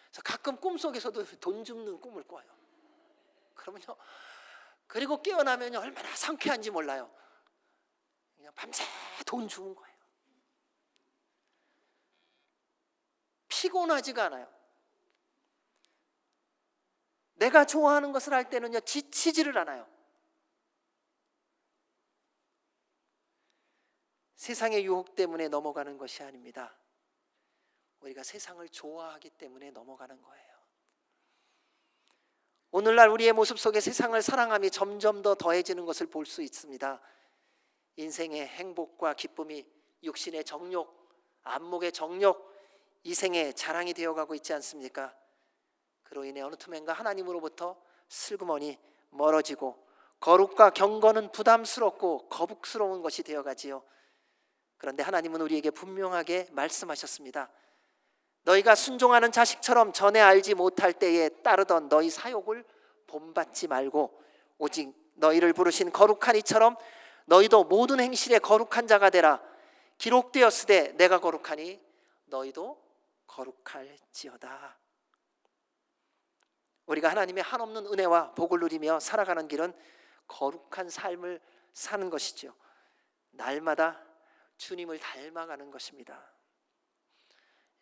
[SPEAKER 1] 그래서 가끔 꿈속에서도 돈 줍는 꿈을 꿔요. 그러면요, 그리고 깨어나면 얼마나 상쾌한지 몰라요. 그냥 밤새 돈 주는 거예요. 피곤하지가 않아요. 내가 좋아하는 것을 할 때는요, 지치지를 않아요. 세상의 유혹 때문에 넘어가는 것이 아닙니다. 우리가 세상을 좋아하기 때문에 넘어가는 거예요. 오늘날 우리의 모습 속에 세상을 사랑함이 점점 더 더해지는 것을 볼 수 있습니다. 인생의 행복과 기쁨이 육신의 정욕, 안목의 정욕, 이생의 자랑이 되어가고 있지 않습니까? 그로 인해 어느 틈엔가 하나님으로부터 슬그머니 멀어지고 거룩과 경건은 부담스럽고 거북스러운 것이 되어가지요. 그런데 하나님은 우리에게 분명하게 말씀하셨습니다. 너희가 순종하는 자식처럼 전에 알지 못할 때에 따르던 너희 사욕을 본받지 말고 오직 너희를 부르신 거룩한 이처럼 너희도 모든 행실에 거룩한 자가 되라. 기록되었으되 내가 거룩하니 너희도 거룩할지어다. 우리가 하나님의 한없는 은혜와 복을 누리며 살아가는 길은 거룩한 삶을 사는 것이죠. 날마다 주님을 닮아가는 것입니다.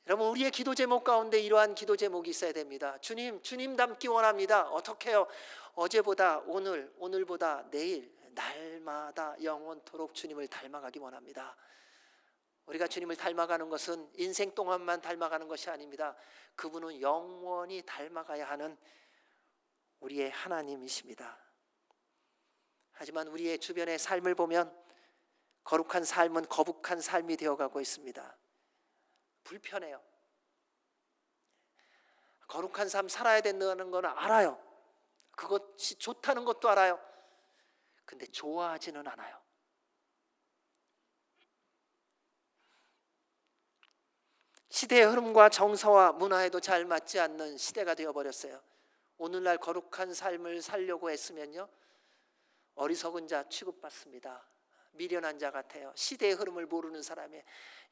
[SPEAKER 1] 여러분, 우리의 기도 제목 가운데 이러한 기도 제목이 있어야 됩니다. 주님 닮기 원합니다. 어떻게 해요? 어제보다 오늘, 오늘보다 내일, 날마다 영원토록 주님을 닮아가기 원합니다. 우리가 주님을 닮아가는 것은 인생 동안만 닮아가는 것이 아닙니다. 그분은 영원히 닮아가야 하는 우리의 하나님이십니다. 하지만 우리의 주변의 삶을 보면 거룩한 삶은 거북한 삶이 되어가고 있습니다. 불편해요. 거룩한 삶 살아야 된다는 건 알아요. 그것이 좋다는 것도 알아요. 근데 좋아하지는 않아요. 시대의 흐름과 정서와 문화에도 잘 맞지 않는 시대가 되어버렸어요. 오늘날 거룩한 삶을 살려고 했으면요, 어리석은 자 취급받습니다. 미련한 자 같아요. 시대의 흐름을 모르는 사람이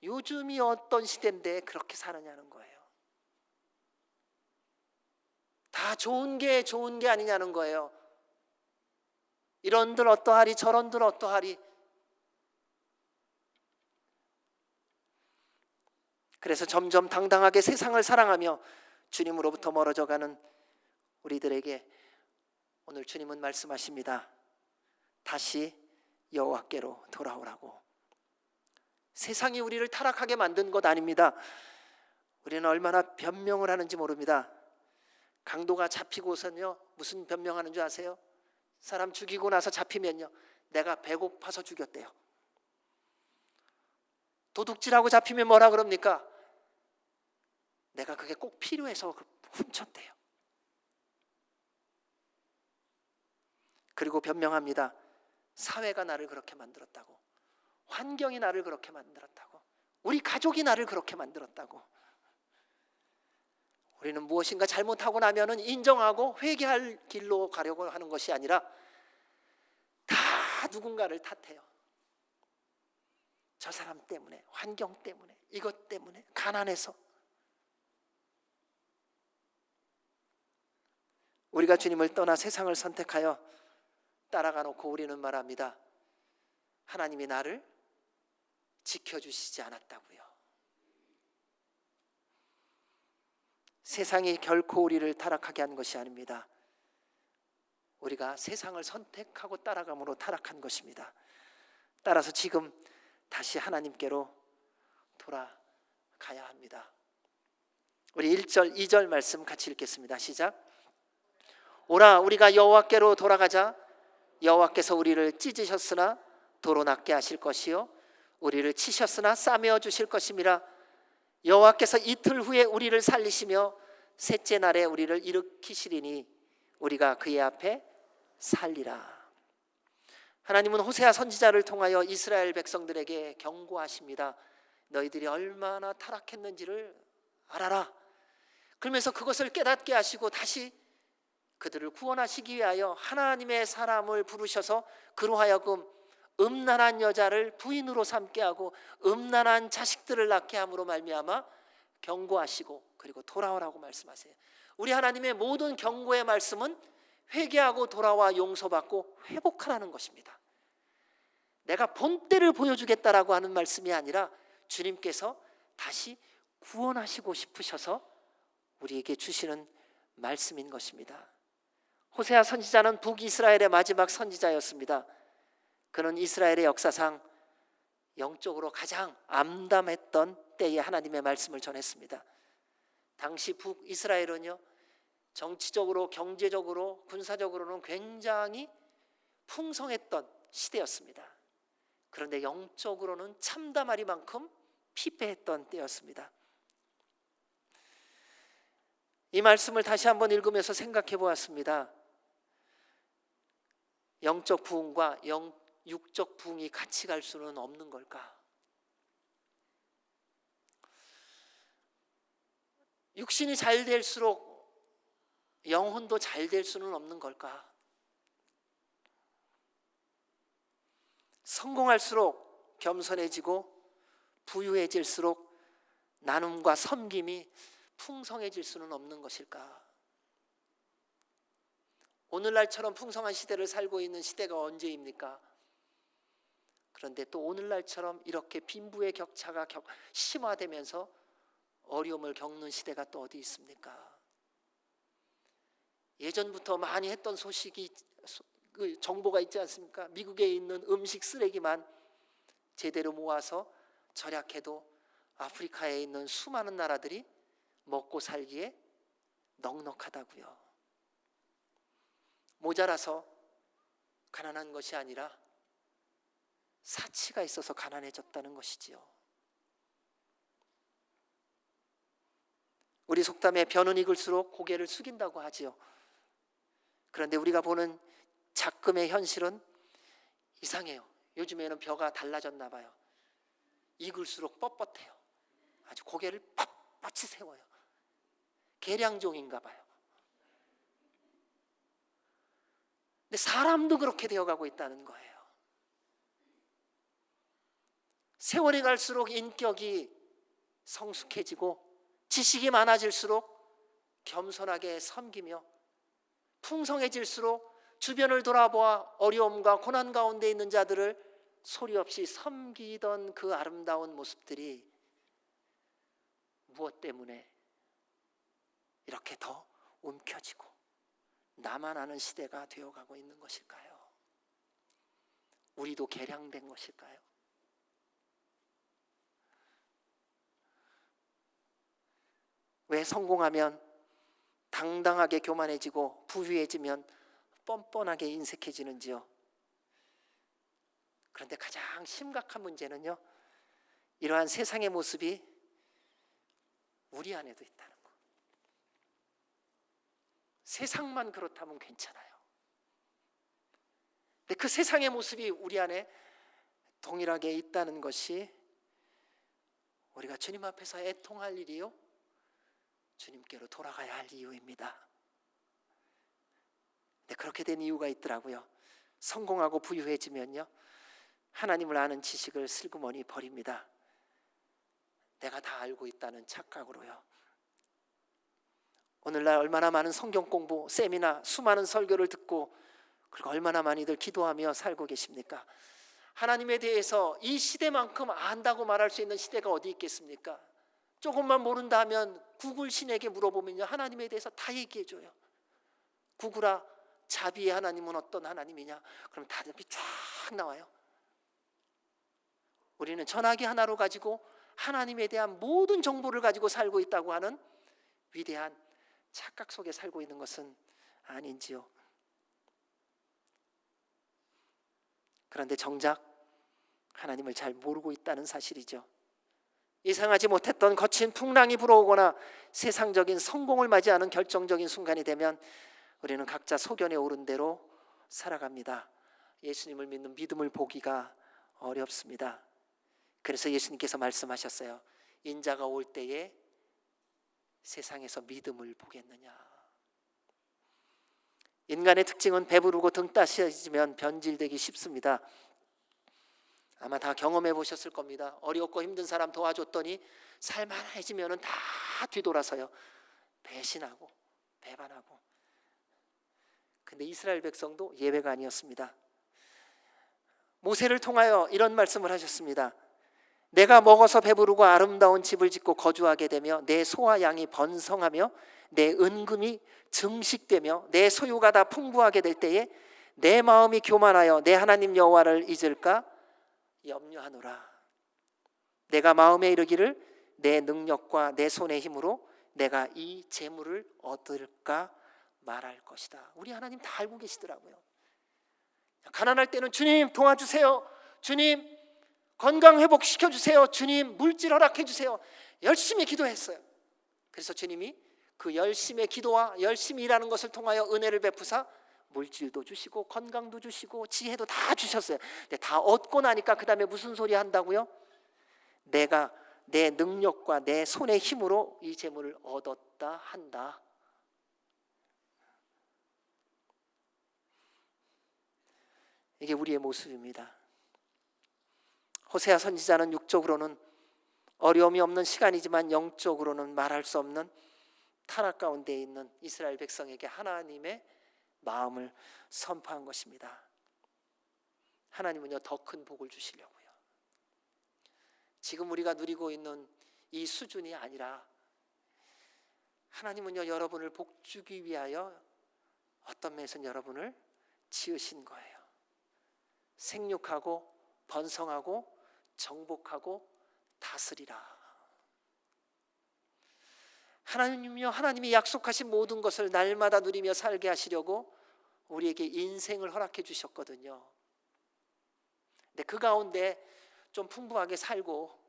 [SPEAKER 1] 요즘이 어떤 시대인데 그렇게 사느냐는 거예요. 다 좋은 게 아니냐는 거예요. 이런들 어떠하리 저런들 어떠하리. 그래서 점점 당당하게 세상을 사랑하며 주님으로부터 멀어져가는 우리들에게 오늘 주님은 말씀하십니다. 다시 여호와께로 돌아오라고. 세상이 우리를 타락하게 만든 것 아닙니다. 우리는 얼마나 변명을 하는지 모릅니다. 강도가 잡히고선요, 무슨 변명하는 줄 아세요? 사람 죽이고 나서 잡히면요, 내가 배고파서 죽였대요. 도둑질하고 잡히면 뭐라 그럽니까? 내가 그게 꼭 필요해서 훔쳤대요. 그리고 변명합니다. 사회가 나를 그렇게 만들었다고, 환경이 나를 그렇게 만들었다고, 우리 가족이 나를 그렇게 만들었다고. 우리는 무엇인가 잘못하고 나면은 인정하고 회개할 길로 가려고 하는 것이 아니라 다 누군가를 탓해요. 저 사람 때문에, 환경 때문에, 이것 때문에, 가난해서. 우리가 주님을 떠나 세상을 선택하여 따라가 놓고 우리는 말합니다. 하나님이 나를 지켜주시지 않았다고요. 세상이 결코 우리를 타락하게 한 것이 아닙니다. 우리가 세상을 선택하고 따라감으로 타락한 것입니다. 따라서 지금 다시 하나님께로 돌아가야 합니다. 우리 1절, 2절 말씀 같이 읽겠습니다. 시작. 오라, 우리가 여호와께로 돌아가자. 여호와께서 우리를 찢으셨으나 도로 낫게 하실 것이요 우리를 치셨으나 싸매어 주실 것임이라. 여호와께서 이틀 후에 우리를 살리시며 셋째 날에 우리를 일으키시리니 우리가 그의 앞에 살리라. 하나님은 호세아 선지자를 통하여 이스라엘 백성들에게 경고하십니다. 너희들이 얼마나 타락했는지를 알아라. 그러면서 그것을 깨닫게 하시고 다시 그들을 구원하시기 위하여 하나님의 사람을 부르셔서 그로 하여금 음란한 여자를 부인으로 삼게 하고 음란한 자식들을 낳게 함으로 말미암아 경고하시고 그리고 돌아오라고 말씀하세요. 우리 하나님의 모든 경고의 말씀은 회개하고 돌아와 용서받고 회복하라는 것입니다. 내가 본때를 보여주겠다라고 하는 말씀이 아니라 주님께서 다시 구원하시고 싶으셔서 우리에게 주시는 말씀인 것입니다. 호세아 선지자는 북이스라엘의 마지막 선지자였습니다. 그는 이스라엘의 역사상 영적으로 가장 암담했던 때에 하나님의 말씀을 전했습니다. 당시 북이스라엘은요, 정치적으로, 경제적으로, 군사적으로는 굉장히 풍성했던 시대였습니다. 그런데 영적으로는 참담하리만큼 피폐했던 때였습니다. 이 말씀을 다시 한번 읽으면서 생각해 보았습니다. 영적 부흥과 육적 부흥이 같이 갈 수는 없는 걸까? 육신이 잘 될수록 영혼도 잘 될 수는 없는 걸까? 성공할수록 겸손해지고 부유해질수록 나눔과 섬김이 풍성해질 수는 없는 것일까? 오늘날처럼 풍성한 시대를 살고 있는 시대가 언제입니까? 그런데 또 오늘날처럼 이렇게 빈부의 격차가 심화되면서 어려움을 겪는 시대가 또 어디 있습니까? 예전부터 많이 했던 소식이 정보가 있지 않습니까? 미국에 있는 음식 쓰레기만 제대로 모아서 절약해도 아프리카에 있는 수많은 나라들이 먹고 살기에 넉넉하다고요. 모자라서 가난한 것이 아니라 사치가 있어서 가난해졌다는 것이지요. 우리 속담에 벼는 익을수록 고개를 숙인다고 하지요. 그런데 우리가 보는 작금의 현실은 이상해요. 요즘에는 벼가 달라졌나 봐요. 익을수록 뻣뻣해요. 아주 고개를 빳빳이 세워요. 계량종인가 봐요. 근데 사람도 그렇게 되어가고 있다는 거예요. 세월이 갈수록 인격이 성숙해지고 지식이 많아질수록 겸손하게 섬기며 풍성해질수록 주변을 돌아보아 어려움과 고난 가운데 있는 자들을 소리 없이 섬기던 그 아름다운 모습들이 무엇 때문에 이렇게 더 움켜쥐고 나만 아는 시대가 되어가고 있는 것일까요? 우리도 개량된 것일까요? 왜 성공하면 당당하게 교만해지고 부유해지면 뻔뻔하게 인색해지는지요? 그런데 가장 심각한 문제는요, 이러한 세상의 모습이 우리 안에도 있다는 거. 세상만 그렇다면 괜찮아요. 근데 그 세상의 모습이 우리 안에 동일하게 있다는 것이 우리가 주님 앞에서 애통할 일이요, 주님께로 돌아가야 할 이유입니다. 근데 그렇게 된 이유가 있더라고요. 성공하고 부유해지면요, 하나님을 아는 지식을 슬그머니 버립니다. 내가 다 알고 있다는 착각으로요. 오늘날 얼마나 많은 성경 공부, 세미나, 수많은 설교를 듣고 그리고 얼마나 많이들 기도하며 살고 계십니까? 하나님에 대해서 이 시대만큼 안다고 말할 수 있는 시대가 어디 있겠습니까? 조금만 모른다 하면 구글 신에게 물어보면요, 하나님에 대해서 다 얘기해줘요. 구글아, 자비의 하나님은 어떤 하나님이냐? 그럼 답이 쫙 나와요. 우리는 전화기 하나로 가지고 하나님에 대한 모든 정보를 가지고 살고 있다고 하는 위대한 착각 속에 살고 있는 것은 아닌지요. 그런데 정작 하나님을 잘 모르고 있다는 사실이죠. 예상하지 못했던 거친 풍랑이 불어오거나 세상적인 성공을 맞이하는 결정적인 순간이 되면 우리는 각자 소견에 오른 대로 살아갑니다. 예수님을 믿는 믿음을 보기가 어렵습니다. 그래서 예수님께서 말씀하셨어요. 인자가 올 때에 세상에서 믿음을 보겠느냐. 인간의 특징은 배부르고 등 따스해지면 변질되기 쉽습니다. 아마 다 경험해 보셨을 겁니다. 어렵고 힘든 사람 도와줬더니 살만해지면은 다 뒤돌아서요. 배신하고 배반하고. 근데 이스라엘 백성도 예외가 아니었습니다. 모세를 통하여 이런 말씀을 하셨습니다. 내가 먹어서 배부르고 아름다운 집을 짓고 거주하게 되며 내 소와 양이 번성하며 내 은금이 증식되며 내 소유가 다 풍부하게 될 때에 내 마음이 교만하여 내 하나님 여호와를 잊을까 염려하노라. 내가 마음에 이르기를 내 능력과 내 손의 힘으로 내가 이 재물을 얻을까 말할 것이다. 우리 하나님 다 알고 계시더라고요. 가난할 때는 주님 도와주세요. 주님 건강 회복시켜 주세요. 주님 물질 허락해 주세요. 열심히 기도했어요. 그래서 주님이 그 열심의 기도와 열심히 일하는 것을 통하여 은혜를 베푸사 물질도 주시고 건강도 주시고 지혜도 다 주셨어요. 근데 다 얻고 나니까 그 다음에 무슨 소리 한다고요? 내가 내 능력과 내 손의 힘으로 이 재물을 얻었다 한다. 이게 우리의 모습입니다. 호세아 선지자는 육적으로는 어려움이 없는 시간이지만 영적으로는 말할 수 없는 타락 가운데 있는 이스라엘 백성에게 하나님의 마음을 선포한 것입니다. 하나님은요 더 큰 복을 주시려고요. 지금 우리가 누리고 있는 이 수준이 아니라 하나님은요 여러분을 복주기 위하여 어떤 면에서는 여러분을 지으신 거예요. 생육하고 번성하고 정복하고 다스리라. 하나님이요 하나님이 약속하신 모든 것을 날마다 누리며 살게 하시려고 우리에게 인생을 허락해 주셨거든요. 근데 그 가운데 좀 풍부하게 살고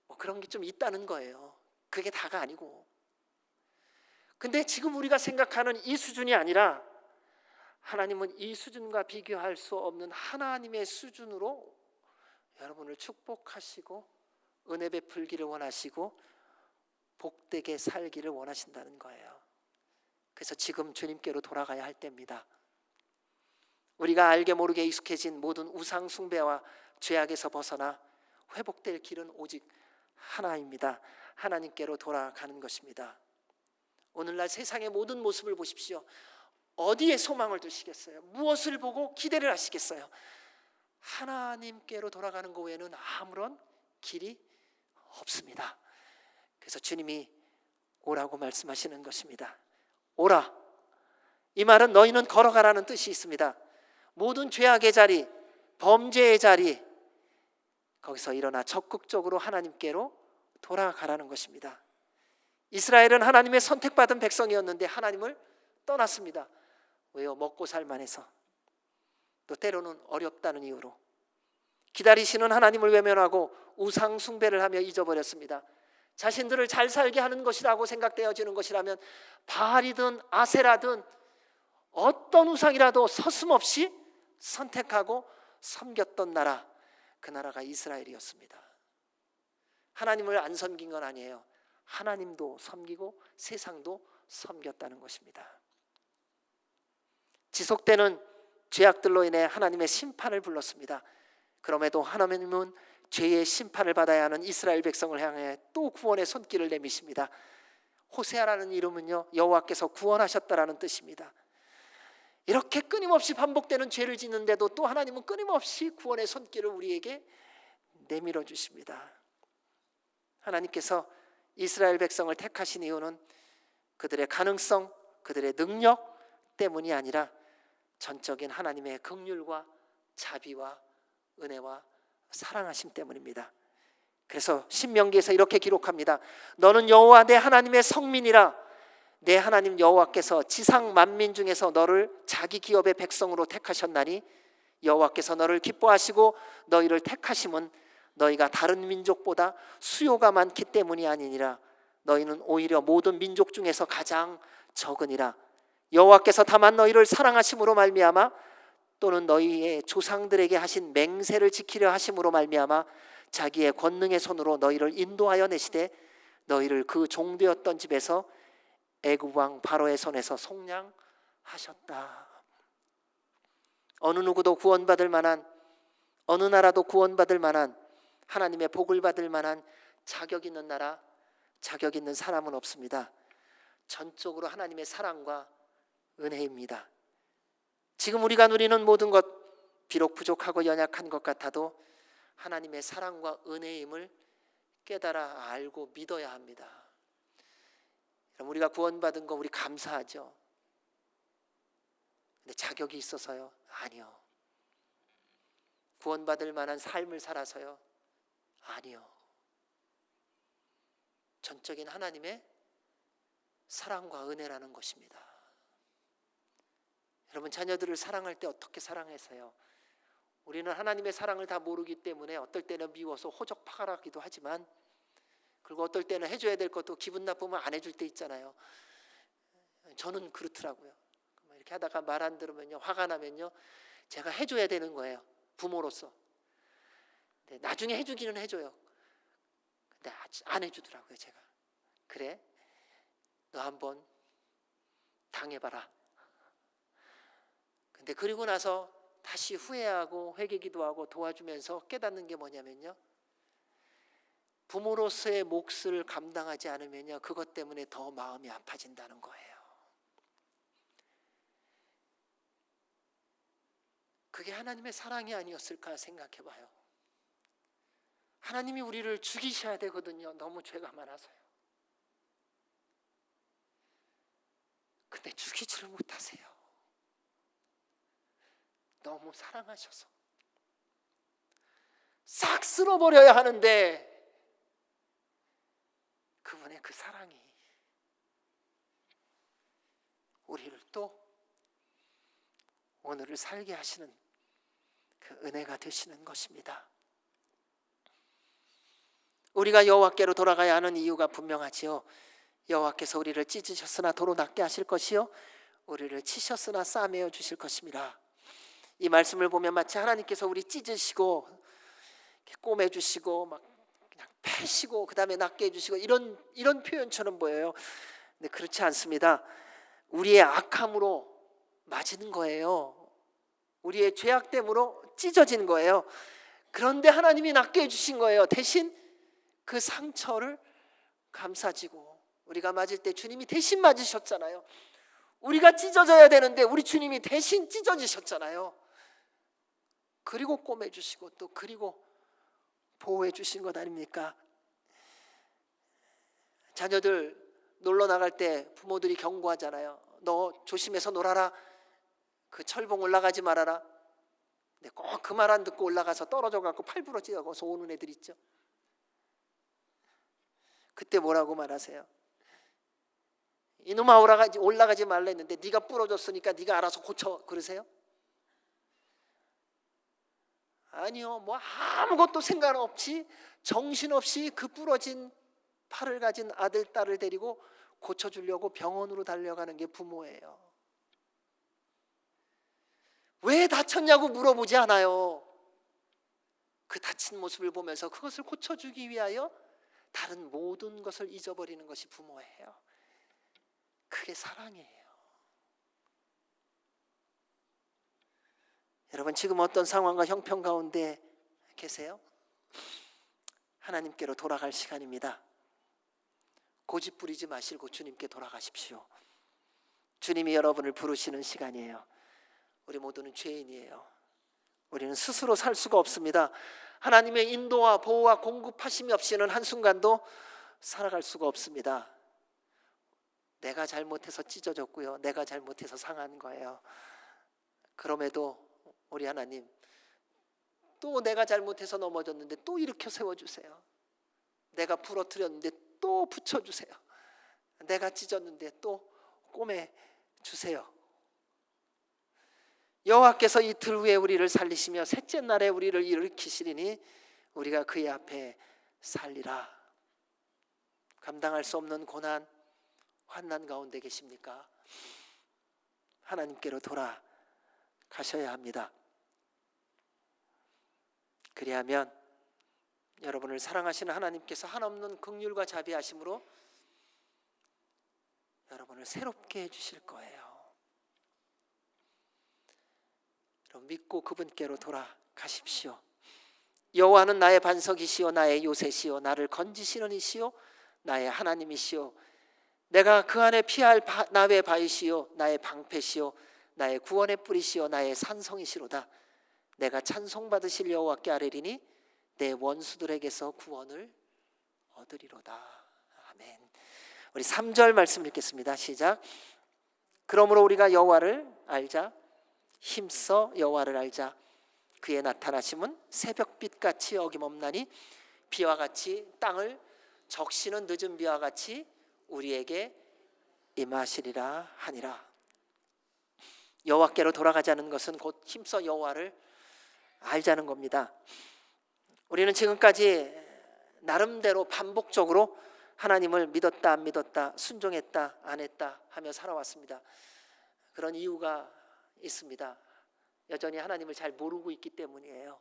[SPEAKER 1] 뭐 그런 게 좀 있다는 거예요. 그게 다가 아니고. 근데 지금 우리가 생각하는 이 수준이 아니라 하나님은 이 수준과 비교할 수 없는 하나님의 수준으로 여러분을 축복하시고 은혜 베풀기를 원하시고 복되게 살기를 원하신다는 거예요. 그래서 지금 주님께로 돌아가야 할 때입니다. 우리가 알게 모르게 익숙해진 모든 우상 숭배와 죄악에서 벗어나 회복될 길은 오직 하나입니다. 하나님께로 돌아가는 것입니다. 오늘날 세상의 모든 모습을 보십시오. 어디에 소망을 두시겠어요? 무엇을 보고 기대를 하시겠어요? 하나님께로 돌아가는 것 외에는 아무런 길이 없습니다. 그래서 주님이 오라고 말씀하시는 것입니다. 오라. 이 말은 너희는 걸어가라는 뜻이 있습니다. 모든 죄악의 자리, 범죄의 자리, 거기서 일어나 적극적으로 하나님께로 돌아가라는 것입니다. 이스라엘은 하나님의 선택받은 백성이었는데 하나님을 떠났습니다. 왜요? 먹고 살만해서. 또 때로는 어렵다는 이유로 기다리시는 하나님을 외면하고 우상 숭배를 하며 잊어버렸습니다. 자신들을 잘 살게 하는 것이라고 생각되어지는 것이라면 바알이든 아세라든 어떤 우상이라도 서슴없이 선택하고 섬겼던 나라, 그 나라가 이스라엘이었습니다. 하나님을 안 섬긴 건 아니에요. 하나님도 섬기고 세상도 섬겼다는 것입니다. 지속되는 죄악들로 인해 하나님의 심판을 불렀습니다. 그럼에도 하나님은 죄의 심판을 받아야 하는 이스라엘 백성을 향해 또 구원의 손길을 내미십니다. 호세아라는 이름은요 여호와께서 구원하셨다라는 뜻입니다. 이렇게 끊임없이 반복되는 죄를 짓는데도 또 하나님은 끊임없이 구원의 손길을 우리에게 내밀어 주십니다. 하나님께서 이스라엘 백성을 택하신 이유는 그들의 가능성, 그들의 능력 때문이 아니라 전적인 하나님의 긍휼과 자비와 은혜와 사랑하심 때문입니다. 그래서 신명기에서 이렇게 기록합니다. 너는 여호와 내 하나님의 성민이라. 내 하나님 여호와께서 지상 만민 중에서 너를 자기 기업의 백성으로 택하셨나니 여호와께서 너를 기뻐하시고 너희를 택하심은 너희가 다른 민족보다 수요가 많기 때문이 아니니라. 너희는 오히려 모든 민족 중에서 가장 적으니라. 여호와께서 다만 너희를 사랑하심으로 말미암아 또는 너희의 조상들에게 하신 맹세를 지키려 하심으로 말미암아 자기의 권능의 손으로 너희를 인도하여 내시되 너희를 그 종되었던 집에서 애굽 왕 바로의 손에서 속량하셨다. 어느 누구도 구원받을 만한 어느 나라도 구원받을 만한, 하나님의 복을 받을 만한 자격 있는 나라, 자격 있는 사람은 없습니다. 전적으로 하나님의 사랑과 은혜입니다. 지금 우리가 누리는 모든 것, 비록 부족하고 연약한 것 같아도 하나님의 사랑과 은혜임을 깨달아 알고 믿어야 합니다. 그럼 우리가 구원받은 거 우리 감사하죠. 근데 자격이 있어서요? 아니요. 구원받을 만한 삶을 살아서요? 아니요. 전적인 하나님의 사랑과 은혜라는 것입니다. 여러분, 자녀들을 사랑할 때 어떻게 사랑해서요? 우리는 하나님의 사랑을 다 모르기 때문에 어떨 때는 미워서 호적파가라기도 하지만, 그리고 어떨 때는 해줘야 될 것도 기분 나쁘면 안 해줄 때 있잖아요. 저는 그렇더라고요. 이렇게 하다가 말 안 들으면요, 화가 나면요, 제가 해줘야 되는 거예요, 부모로서. 근데 나중에 해주기는 해줘요. 근데 안 해주더라고요. 제가 그래, 너 한번 당해봐라. 근데 그리고 나서 다시 후회하고 회개기도하고 도와주면서 깨닫는 게 뭐냐면요, 부모로서의 몫을 감당하지 않으면요, 그것 때문에 더 마음이 아파진다는 거예요. 그게 하나님의 사랑이 아니었을까 생각해 봐요. 하나님이 우리를 죽이셔야 되거든요. 너무 죄가 많아서요. 근데 죽이지를 못하세요. 너무 사랑하셔서 싹 쓸어버려야 하는데, 그분의 그 사랑이 우리를 또 오늘을 살게 하시는 그 은혜가 되시는 것입니다. 우리가 여호와께로 돌아가야 하는 이유가 분명하지요. 여호와께서 우리를 찢으셨으나 도로 낫게 하실 것이요, 우리를 치셨으나 싸매어 주실 것입니다. 이 말씀을 보면 마치 하나님께서 우리 찢으시고 꼬매 주시고 막 그냥 패시고 그 다음에 낫게 해주시고 이런 표현처럼 보여요. 근데 그렇지 않습니다. 우리의 악함으로 맞은 거예요. 우리의 죄악됨으로 찢어진 거예요. 그런데 하나님이 낫게 해주신 거예요. 대신 그 상처를 감싸지고, 우리가 맞을 때 주님이 대신 맞으셨잖아요. 우리가 찢어져야 되는데 우리 주님이 대신 찢어지셨잖아요. 그리고 꼬매주시고 또 그리고 보호해 주신 것 아닙니까? 자녀들 놀러 나갈 때 부모들이 경고하잖아요. 너 조심해서 놀아라. 그 철봉 올라가지 말아라. 근데 꼭 그 말 안 듣고 올라가서 떨어져 갖고 팔 부러지고서 오는 애들 있죠. 그때 뭐라고 말하세요? 이놈아 올라가지 말라 했는데 네가 부러졌으니까 네가 알아서 고쳐, 그러세요? 아니요. 뭐 아무것도 생각 없이 정신없이 그 부러진 팔을 가진 아들 딸을 데리고 고쳐주려고 병원으로 달려가는 게 부모예요. 왜 다쳤냐고 물어보지 않아요. 그 다친 모습을 보면서 그것을 고쳐주기 위하여 다른 모든 것을 잊어버리는 것이 부모예요. 그게 사랑이에요. 여러분, 지금 어떤 상황과 형편 가운데 계세요? 하나님께로 돌아갈 시간입니다. 고집 부리지 마시고 주님께 돌아가십시오. 주님이 여러분을 부르시는 시간이에요. 우리 모두는 죄인이에요. 우리는 스스로 살 수가 없습니다. 하나님의 인도와 보호와 공급하심이 없이는 한순간도 살아갈 수가 없습니다. 내가 잘못해서 찢어졌고요, 내가 잘못해서 상한 거예요. 그럼에도 우리 하나님, 또 내가 잘못해서 넘어졌는데 또 일으켜 세워주세요. 내가 부러뜨렸는데 또 붙여주세요. 내가 찢었는데 또 꼬매주세요. 여호와께서 이틀 후에 우리를 살리시며 셋째 날에 우리를 일으키시리니 우리가 그의 앞에 살리라. 감당할 수 없는 고난, 환난 가운데 계십니까? 하나님께로 돌아가셔야 합니다. 그리하면 여러분을 사랑하시는 하나님께서 한없는 긍휼과 자비하심으로 여러분을 새롭게 해주실 거예요. 여러분, 믿고 그분께로 돌아가십시오. 여호와는 나의 반석이시요 나의 요새시요 나를 건지시는 이시요 나의 하나님이시요 내가 그 안에 피할 나의 바위시요 나의 방패시요 나의 구원의 뿌리시요 나의 산성이시로다. 내가 찬송받으실 여호와께 아뢰리니 내 원수들에게서 구원을 얻으리로다. 아멘. 우리 3절 말씀 읽겠습니다. 시작. 그러므로 우리가 여호와를 알자. 힘써 여호와를 알자. 그의 나타나심은 새벽빛같이 어김없나니 비와 같이 땅을 적시는 늦은 비와 같이 우리에게 임하시리라 하니라. 여호와께로 돌아가자는 것은 곧 힘써 여호와를 알자는 겁니다. 우리는 지금까지 나름대로 반복적으로 하나님을 믿었다 안 믿었다, 순종했다 안 했다 하며 살아왔습니다. 그런 이유가 있습니다. 여전히 하나님을 잘 모르고 있기 때문이에요.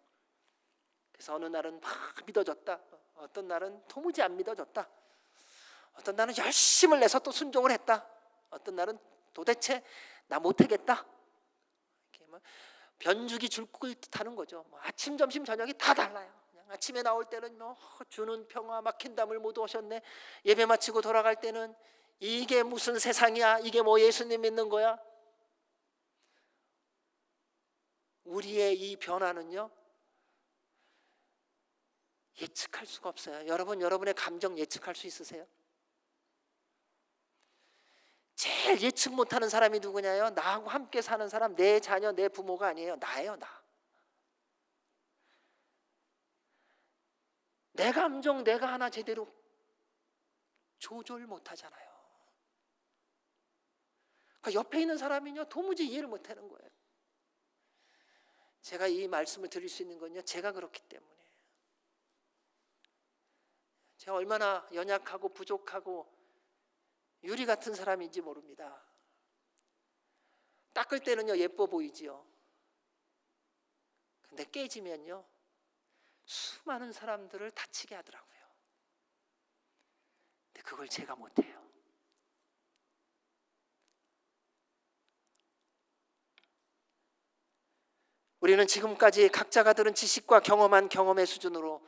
[SPEAKER 1] 그래서 어느 날은 막 믿어졌다, 어떤 날은 도무지 안 믿어졌다, 어떤 날은 열심을 내서 또 순종을 했다, 어떤 날은 도대체 나 못하겠다. 변죽이 줄을 듯하는 거죠. 아침, 점심, 저녁이 다 달라요. 그냥 아침에 나올 때는 주는 평화 막힌 담을 모두 오셨네. 예배 마치고 돌아갈 때는 이게 무슨 세상이야? 이게 뭐 예수님 믿는 거야? 우리의 이 변화는요, 예측할 수가 없어요. 여러분의 감정 예측할 수 있으세요? 제일 예측 못하는 사람이 누구냐요? 나하고 함께 사는 사람, 내 자녀, 내 부모가 아니에요. 나예요, 나. 내 감정 내가 하나 제대로 조절 못하잖아요. 그러니까 옆에 있는 사람이요 도무지 이해를 못하는 거예요. 제가 이 말씀을 드릴 수 있는 건요, 제가 그렇기 때문이에요. 제가 얼마나 연약하고 부족하고 유리 같은 사람인지 모릅니다. 닦을 때는요 예뻐 보이지요. 근데 깨지면요 수많은 사람들을 다치게 하더라고요. 근데 그걸 제가 못해요. 우리는 지금까지 각자가 들은 지식과 경험한 경험의 수준으로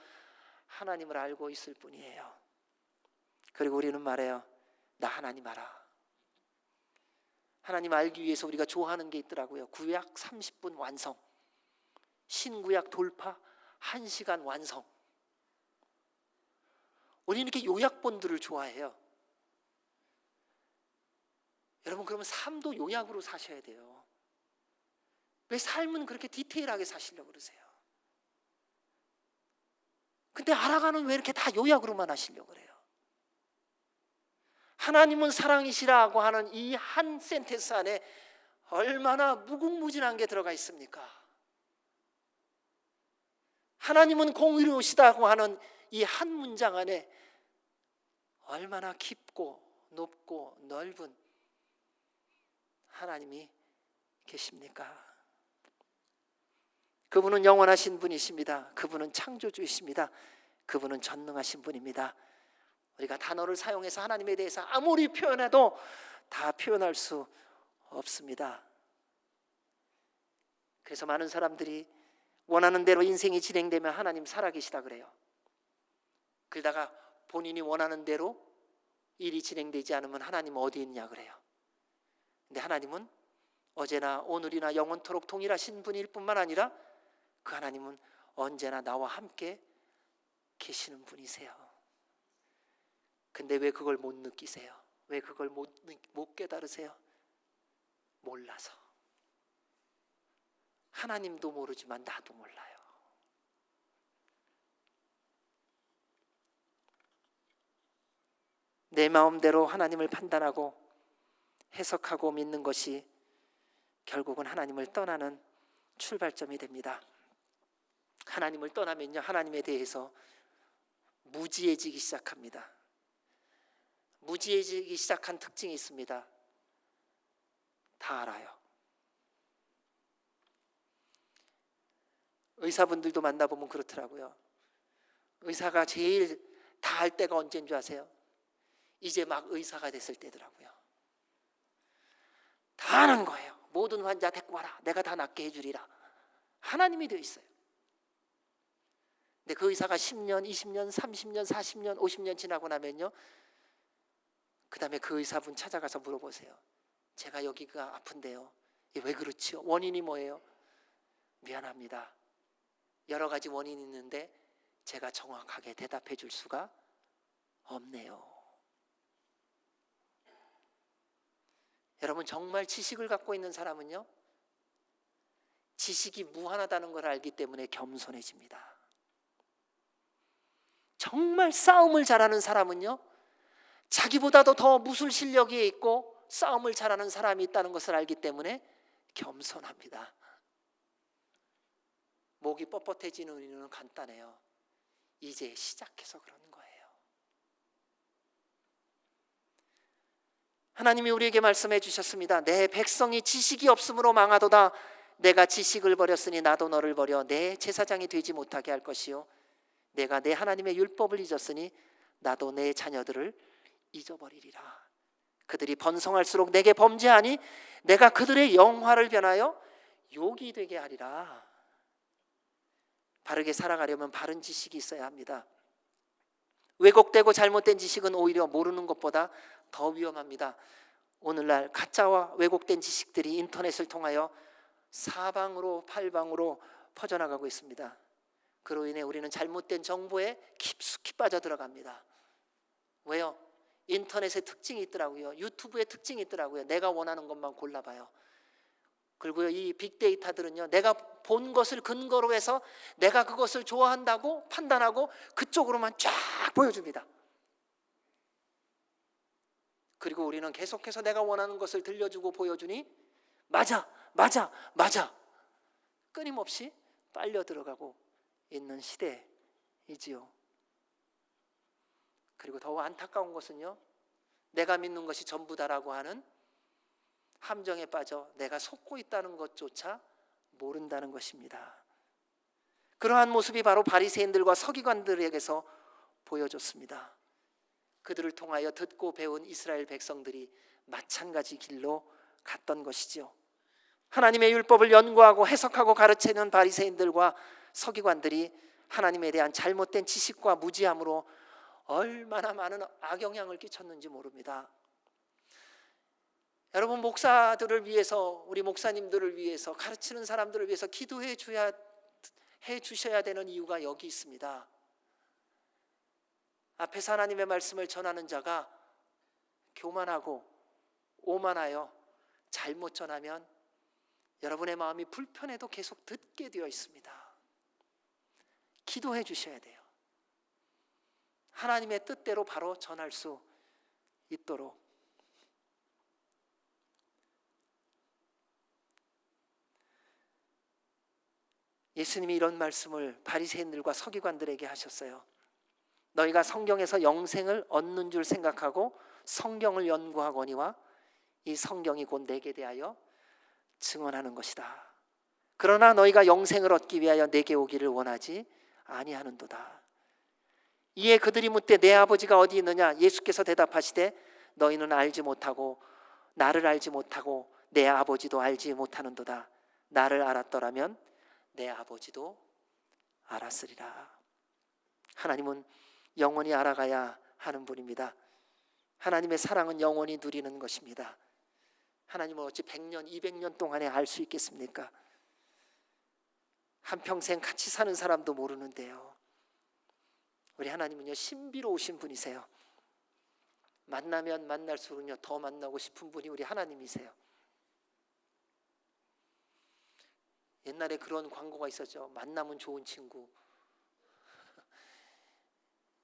[SPEAKER 1] 하나님을 알고 있을 뿐이에요. 그리고 우리는 말해요. 나 하나님 알아. 하나님 알기 위해서 우리가 좋아하는 게 있더라고요. 구약 30분 완성, 신구약 돌파 1시간 완성. 우리는 이렇게 요약본들을 좋아해요. 여러분, 그러면 삶도 요약으로 사셔야 돼요. 왜 삶은 그렇게 디테일하게 사시려고 그러세요? 근데 알아가는 왜 이렇게 다 요약으로만 하시려고 그래요? 하나님은 사랑이시라고 하는 이 한 센텐스 안에 얼마나 무궁무진한 게 들어가 있습니까? 하나님은 공의로우시다고 하는 이 한 문장 안에 얼마나 깊고 높고 넓은 하나님이 계십니까? 그분은 영원하신 분이십니다. 그분은 창조주이십니다. 그분은 전능하신 분입니다. 우리가 단어를 사용해서 하나님에 대해서 아무리 표현해도 다 표현할 수 없습니다. 그래서 많은 사람들이 원하는 대로 인생이 진행되면 하나님 살아계시다 그래요. 그러다가 본인이 원하는 대로 일이 진행되지 않으면 하나님 어디 있냐 그래요. 근데 하나님은 어제나 오늘이나 영원토록 동일하신 분일 뿐만 아니라 그 하나님은 언제나 나와 함께 계시는 분이세요. 근데 왜 그걸 못 느끼세요? 왜 그걸 못 깨달으세요? 몰라서. 하나님도 모르지만 나도 몰라요. 내 마음대로 하나님을 판단하고 해석하고 믿는 것이 결국은 하나님을 떠나는 출발점이 됩니다. 하나님을 떠나면요, 하나님에 대해서 무지해지기 시작합니다. 무지해지기 시작한 특징이 있습니다. 다 알아요. 의사분들도 만나보면 그렇더라고요. 의사가 제일 다 할 때가 언제인 줄 아세요? 이제 막 의사가 됐을 때더라고요. 다 아는 거예요. 모든 환자 데리고 와라. 내가 다 낫게 해주리라. 하나님이 되어 있어요. 근데 그 의사가 10년, 20년, 30년, 40년, 50년 지나고 나면요, 그 다음에 그 의사분 찾아가서 물어보세요. 제가 여기가 아픈데요, 이게 왜 그렇지요? 원인이 뭐예요? 미안합니다, 여러 가지 원인이 있는데 제가 정확하게 대답해 줄 수가 없네요. 여러분, 정말 지식을 갖고 있는 사람은요, 지식이 무한하다는 걸 알기 때문에 겸손해집니다. 정말 싸움을 잘하는 사람은요, 자기보다도 더 무술 실력이 있고 싸움을 잘하는 사람이 있다는 것을 알기 때문에 겸손합니다. 목이 뻣뻣해지는 이유는 간단해요. 이제 시작해서 그런 거예요. 하나님이 우리에게 말씀해 주셨습니다. 내 백성이 지식이 없으므로 망하도다. 내가 지식을 버렸으니 나도 너를 버려 내 제사장이 되지 못하게 할 것이요, 내가 내 하나님의 율법을 잊었으니 나도 내 자녀들을 잊어버리리라. 그들이 번성할수록 내게 범죄하니 내가 그들의 영화를 변하여 욕이 되게 하리라. 바르게 살아가려면 바른 지식이 있어야 합니다. 왜곡되고 잘못된 지식은 오히려 모르는 것보다 더 위험합니다. 오늘날 가짜와 왜곡된 지식들이 인터넷을 통하여 사방으로 팔방으로 퍼져나가고 있습니다. 그로 인해 우리는 잘못된 정보에 깊숙이 빠져들어갑니다. 왜요? 인터넷의 특징이 있더라고요. 유튜브의 특징이 있더라고요. 내가 원하는 것만 골라봐요. 그리고 이 빅데이터들은요, 내가 본 것을 근거로 해서 내가 그것을 좋아한다고 판단하고 그쪽으로만 쫙 보여줍니다. 그리고 우리는 계속해서 내가 원하는 것을 들려주고 보여주니 맞아 끊임없이 빨려 들어가고 있는 시대이지요. 그리고 더 안타까운 것은요, 내가 믿는 것이 전부다라고 하는 함정에 빠져 내가 속고 있다는 것조차 모른다는 것입니다. 그러한 모습이 바로 바리새인들과 서기관들에게서 보여졌습니다. 그들을 통하여 듣고 배운 이스라엘 백성들이 마찬가지 길로 갔던 것이죠. 하나님의 율법을 연구하고 해석하고 가르치는 바리새인들과 서기관들이 하나님에 대한 잘못된 지식과 무지함으로 얼마나 많은 악영향을 끼쳤는지 모릅니다. 여러분, 목사들을 위해서, 우리 목사님들을 위해서, 가르치는 사람들을 위해서 기도해 주셔야 되는 이유가 여기 있습니다. 앞에서 하나님의 말씀을 전하는 자가 교만하고 오만하여 잘못 전하면 여러분의 마음이 불편해도 계속 듣게 되어 있습니다. 기도해 주셔야 돼요. 하나님의 뜻대로 바로 전할 수 있도록. 예수님이 이런 말씀을 바리새인들과 서기관들에게 하셨어요. 너희가 성경에서 영생을 얻는 줄 생각하고 성경을 연구하거니와 이 성경이 곧 내게 대하여 증언하는 것이다. 그러나 너희가 영생을 얻기 위하여 내게 오기를 원하지 아니하는도다. 이에 그들이 묻되 내 아버지가 어디 있느냐? 예수께서 대답하시되 너희는 알지 못하고 나를 알지 못하고 내 아버지도 알지 못하는도다. 나를 알았더라면 내 아버지도 알았으리라. 하나님은 영원히 알아가야 하는 분입니다. 하나님의 사랑은 영원히 누리는 것입니다. 하나님은 어찌 100년, 200년 동안에 알 수 있겠습니까? 한평생 같이 사는 사람도 모르는데요. 우리 하나님은요, 신비로우신 분이세요. 만나면 만날수록요 더 만나고 싶은 분이 우리 하나님이세요. 옛날에 그런 광고가 있었죠. 만나면 좋은 친구.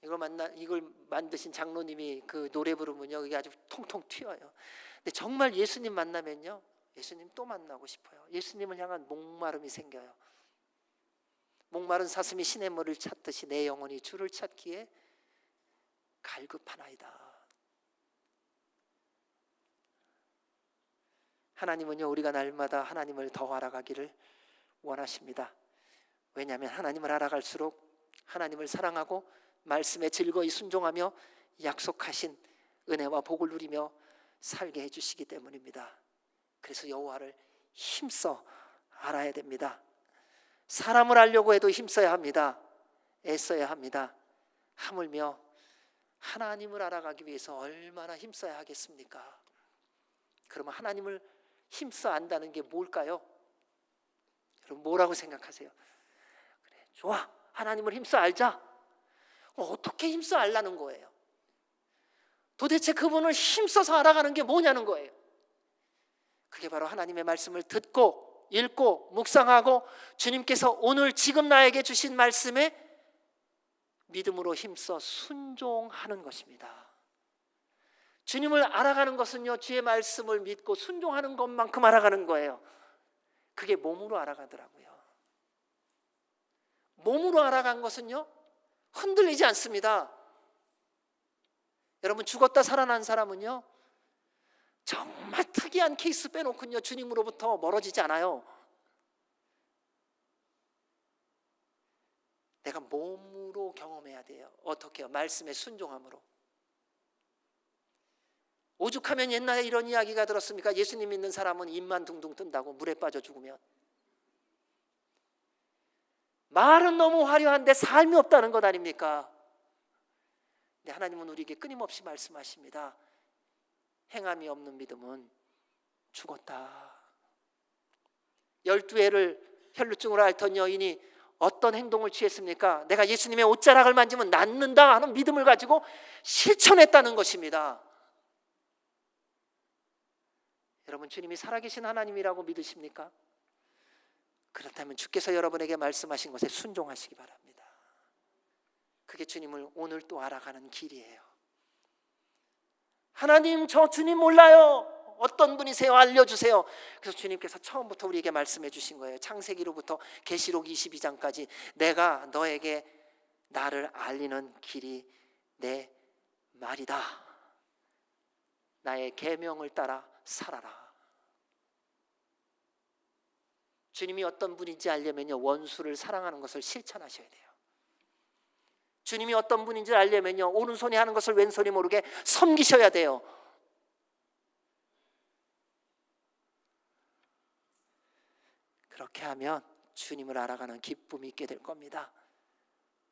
[SPEAKER 1] 이걸 만드신 장로님이 그 노래 부르면요, 이게 아주 통통 튀어요. 근데 정말 예수님 만나면요, 예수님 또 만나고 싶어요. 예수님을 향한 목마름이 생겨요. 목마른 사슴이 시냇물을 찾듯이 내 영혼이 주를 찾기에 갈급하나이다. 하나님은요, 우리가 날마다 하나님을 더 알아가기를 원하십니다. 왜냐하면 하나님을 알아갈수록 하나님을 사랑하고 말씀에 즐거이 순종하며 약속하신 은혜와 복을 누리며 살게 해주시기 때문입니다. 그래서 여호와를 힘써 알아야 됩니다. 사람을 알려고 해도 힘써야 합니다. 애써야 합니다. 하물며 하나님을 알아가기 위해서 얼마나 힘써야 하겠습니까? 그러면 하나님을 힘써 안다는 게 뭘까요? 여러분 뭐라고 생각하세요? 그래, 좋아, 하나님을 힘써 알자. 어떻게 힘써 알라는 거예요? 도대체 그분을 힘써서 알아가는 게 뭐냐는 거예요. 그게 바로 하나님의 말씀을 듣고 읽고 묵상하고 주님께서 오늘 지금 나에게 주신 말씀에 믿음으로 힘써 순종하는 것입니다. 주님을 알아가는 것은요, 주의 말씀을 믿고 순종하는 것만큼 알아가는 거예요. 그게 몸으로 알아가더라고요. 몸으로 알아간 것은요, 흔들리지 않습니다. 여러분, 죽었다 살아난 사람은요, 정말 특이한 케이스 빼놓고는요, 주님으로부터 멀어지지 않아요. 내가 몸으로 경험해야 돼요. 어떻게요? 말씀에 순종함으로. 오죽하면 옛날에 이런 이야기가 들었습니까? 예수님 믿는 사람은 입만 둥둥 뜬다고, 물에 빠져 죽으면. 말은 너무 화려한데 삶이 없다는 것 아닙니까? 근데 하나님은 우리에게 끊임없이 말씀하십니다. 행함이 없는 믿음은 죽었다. 12회를 혈루증으로 앓던 여인이 어떤 행동을 취했습니까? 내가 예수님의 옷자락을 만지면 낫는다 하는 믿음을 가지고 실천했다는 것입니다. 여러분, 주님이 살아계신 하나님이라고 믿으십니까? 그렇다면 주께서 여러분에게 말씀하신 것에 순종하시기 바랍니다. 그게 주님을 오늘 또 알아가는 길이에요. 하나님, 저 주님 몰라요. 어떤 분이세요? 알려주세요. 그래서 주님께서 처음부터 우리에게 말씀해 주신 거예요. 창세기로부터 계시록 22장까지 내가 너에게 나를 알리는 길이 내 말이다. 나의 계명을 따라 살아라. 주님이 어떤 분인지 알려면요, 원수를 사랑하는 것을 실천하셔야 돼요. 주님이 어떤 분인지 알려면요, 오른손이 하는 것을 왼손이 모르게 섬기셔야 돼요. 그렇게 하면 주님을 알아가는 기쁨이 있게 될 겁니다.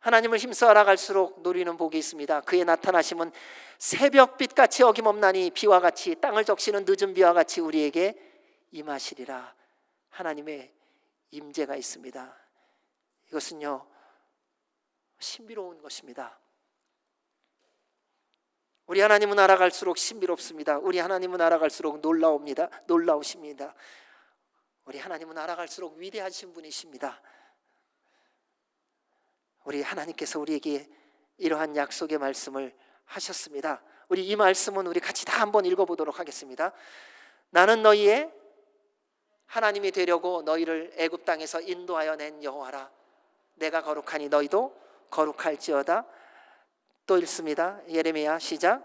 [SPEAKER 1] 하나님을 힘써 알아갈수록 누리는 복이 있습니다. 그의 나타나심은 새벽빛같이 어김없나니 비와 같이 땅을 적시는 늦은 비와 같이 우리에게 임하시리라. 하나님의 임재가 있습니다. 이것은요, 신비로운 것입니다. 우리 하나님은 알아갈수록 신비롭습니다. 우리 하나님은 알아갈수록 놀라우십니다. 우리 하나님은 알아갈수록 위대하신 분이십니다. 우리 하나님께서 우리에게 이러한 약속의 말씀을 하셨습니다. 우리 이 말씀은 우리 같이 다 한번 읽어보도록 하겠습니다. 나는 너희의 하나님이 되려고 너희를 애굽 땅에서 인도하여 낸 여호와라. 내가 거룩하니 너희도 거룩할지어다. 또 읽습니다. 예레미야 시작.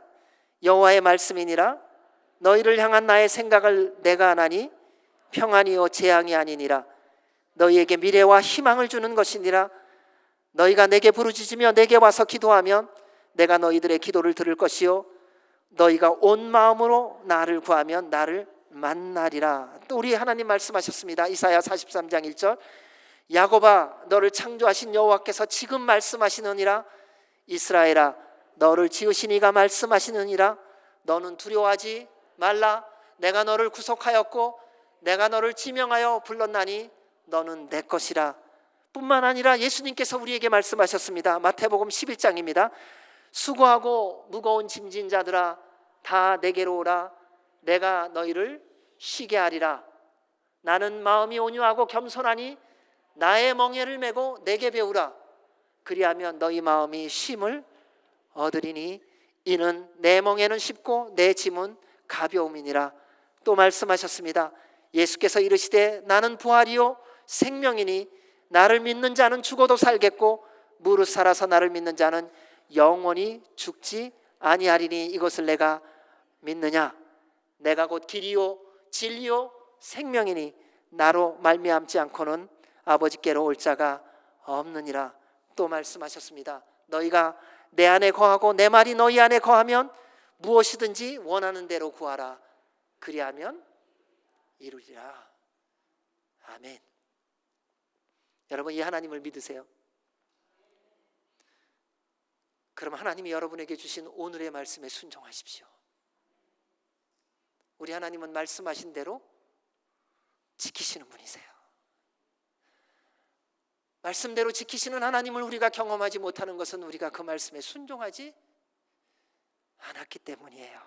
[SPEAKER 1] 여호와의 말씀이니라. 너희를 향한 나의 생각을 내가 아나니 평안이요 재앙이 아니니라. 너희에게 미래와 희망을 주는 것이니라. 너희가 내게 부르짖으며 내게 와서 기도하면 내가 너희들의 기도를 들을 것이요 너희가 온 마음으로 나를 구하면 나를 만나리라. 또 우리 하나님 말씀하셨습니다. 이사야 43장 1절. 야곱아, 너를 창조하신 여호와께서 지금 말씀하시느니라. 이스라엘아, 너를 지으신 이가 말씀하시느니라. 너는 두려워하지 말라. 내가 너를 구속하였고 내가 너를 지명하여 불렀나니 너는 내 것이라. 뿐만 아니라 예수님께서 우리에게 말씀하셨습니다. 마태복음 11장입니다. 수고하고 무거운 짐진 자들아 다 내게로 오라. 내가 너희를 쉬게 하리라. 나는 마음이 온유하고 겸손하니 나의 멍에를 메고 내게 배우라. 그리하면 너희 마음이 쉼을 얻으리니 이는 내 멍에는 쉽고 내 짐은 가벼움이니라. 또 말씀하셨습니다. 예수께서 이르시되 나는 부활이요 생명이니 나를 믿는 자는 죽어도 살겠고 무릇 살아서 나를 믿는 자는 영원히 죽지 아니하리니 이것을 내가 믿느냐. 내가 곧 길이요 진리요 생명이니 나로 말미암지 않고는 아버지께로 올 자가 없느니라. 또 말씀하셨습니다. 너희가 내 안에 거하고 내 말이 너희 안에 거하면 무엇이든지 원하는 대로 구하라. 그리하면 이루리라. 아멘. 여러분, 이 하나님을 믿으세요? 그럼 하나님이 여러분에게 주신 오늘의 말씀에 순종하십시오. 우리 하나님은 말씀하신 대로 지키시는 분이세요. 말씀대로 지키시는 하나님을 우리가 경험하지 못하는 것은 우리가 그 말씀에 순종하지 않았기 때문이에요.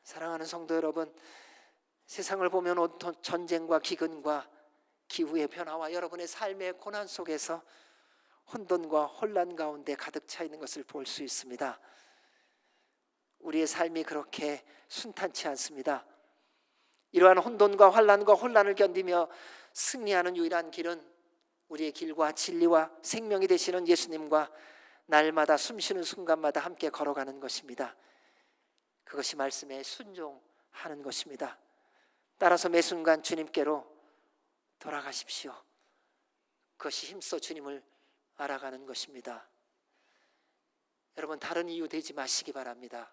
[SPEAKER 1] 사랑하는 성도 여러분, 세상을 보면 온통 전쟁과 기근과 기후의 변화와 여러분의 삶의 고난 속에서 혼돈과 혼란 가운데 가득 차 있는 것을 볼 수 있습니다. 우리의 삶이 그렇게 순탄치 않습니다. 이러한 혼돈과 환난과 혼란을 견디며 승리하는 유일한 길은 우리의 길과 진리와 생명이 되시는 예수님과 날마다 숨쉬는 순간마다 함께 걸어가는 것입니다. 그것이 말씀에 순종하는 것입니다. 따라서 매 순간 주님께로 돌아가십시오. 그것이 힘써 주님을 알아가는 것입니다. 여러분, 다른 이유 대지 마시기 바랍니다.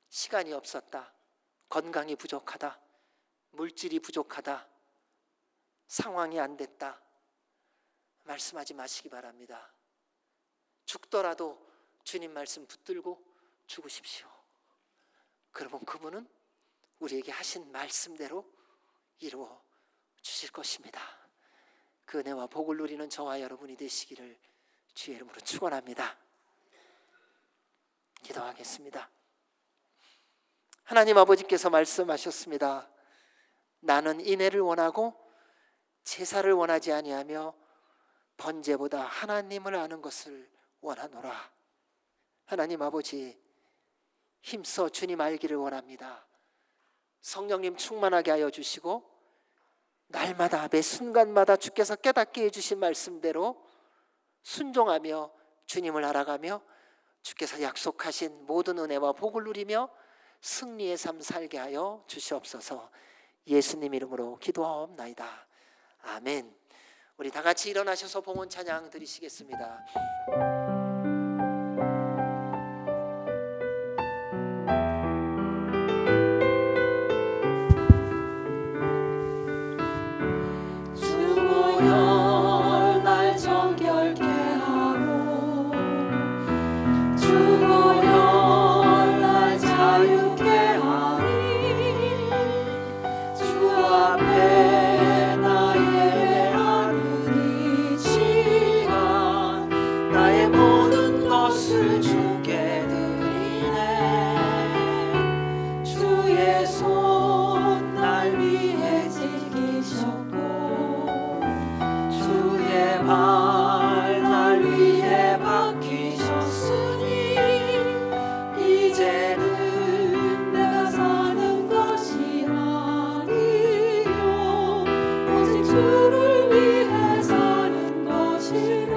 [SPEAKER 1] 시간이 없었다, 건강이 부족하다, 물질이 부족하다, 상황이 안 됐다, 말씀하지 마시기 바랍니다. 죽더라도 주님 말씀 붙들고 죽으십시오. 그러면 그분은 우리에게 하신 말씀대로 이루어 주실 것입니다. 그 은혜와 복을 누리는 저와 여러분이 되시기를 주의 이름으로 축원합니다. 기도하겠습니다. 하나님 아버지께서 말씀하셨습니다. 나는 인애를 원하고 제사를 원하지 아니하며 번제보다 하나님을 아는 것을 원하노라. 하나님 아버지, 힘써 주님 알기를 원합니다. 성령님 충만하게 하여 주시고 날마다 매 순간마다 주께서 깨닫게 해주신 말씀대로 순종하며 주님을 알아가며 주께서 약속하신 모든 은혜와 복을 누리며 승리의 삶 살게 하여 주시옵소서. 예수님 이름으로 기도하옵나이다. 아멘. 우리 다 같이 일어나셔서 봉헌 찬양 드리시겠습니다.
[SPEAKER 3] 주보혈 날 정결케 하고 주보혈 날 자유케 하니 주 앞에 나 예배하는 이 시간 나의 모든 것을 주께 드리네. 주의 손 날 위해 지키셨고 주의 발 날 위해 박히셨으니 이제는 내가 사는 것이 아니요 오직 주를 위해 사는 것이라.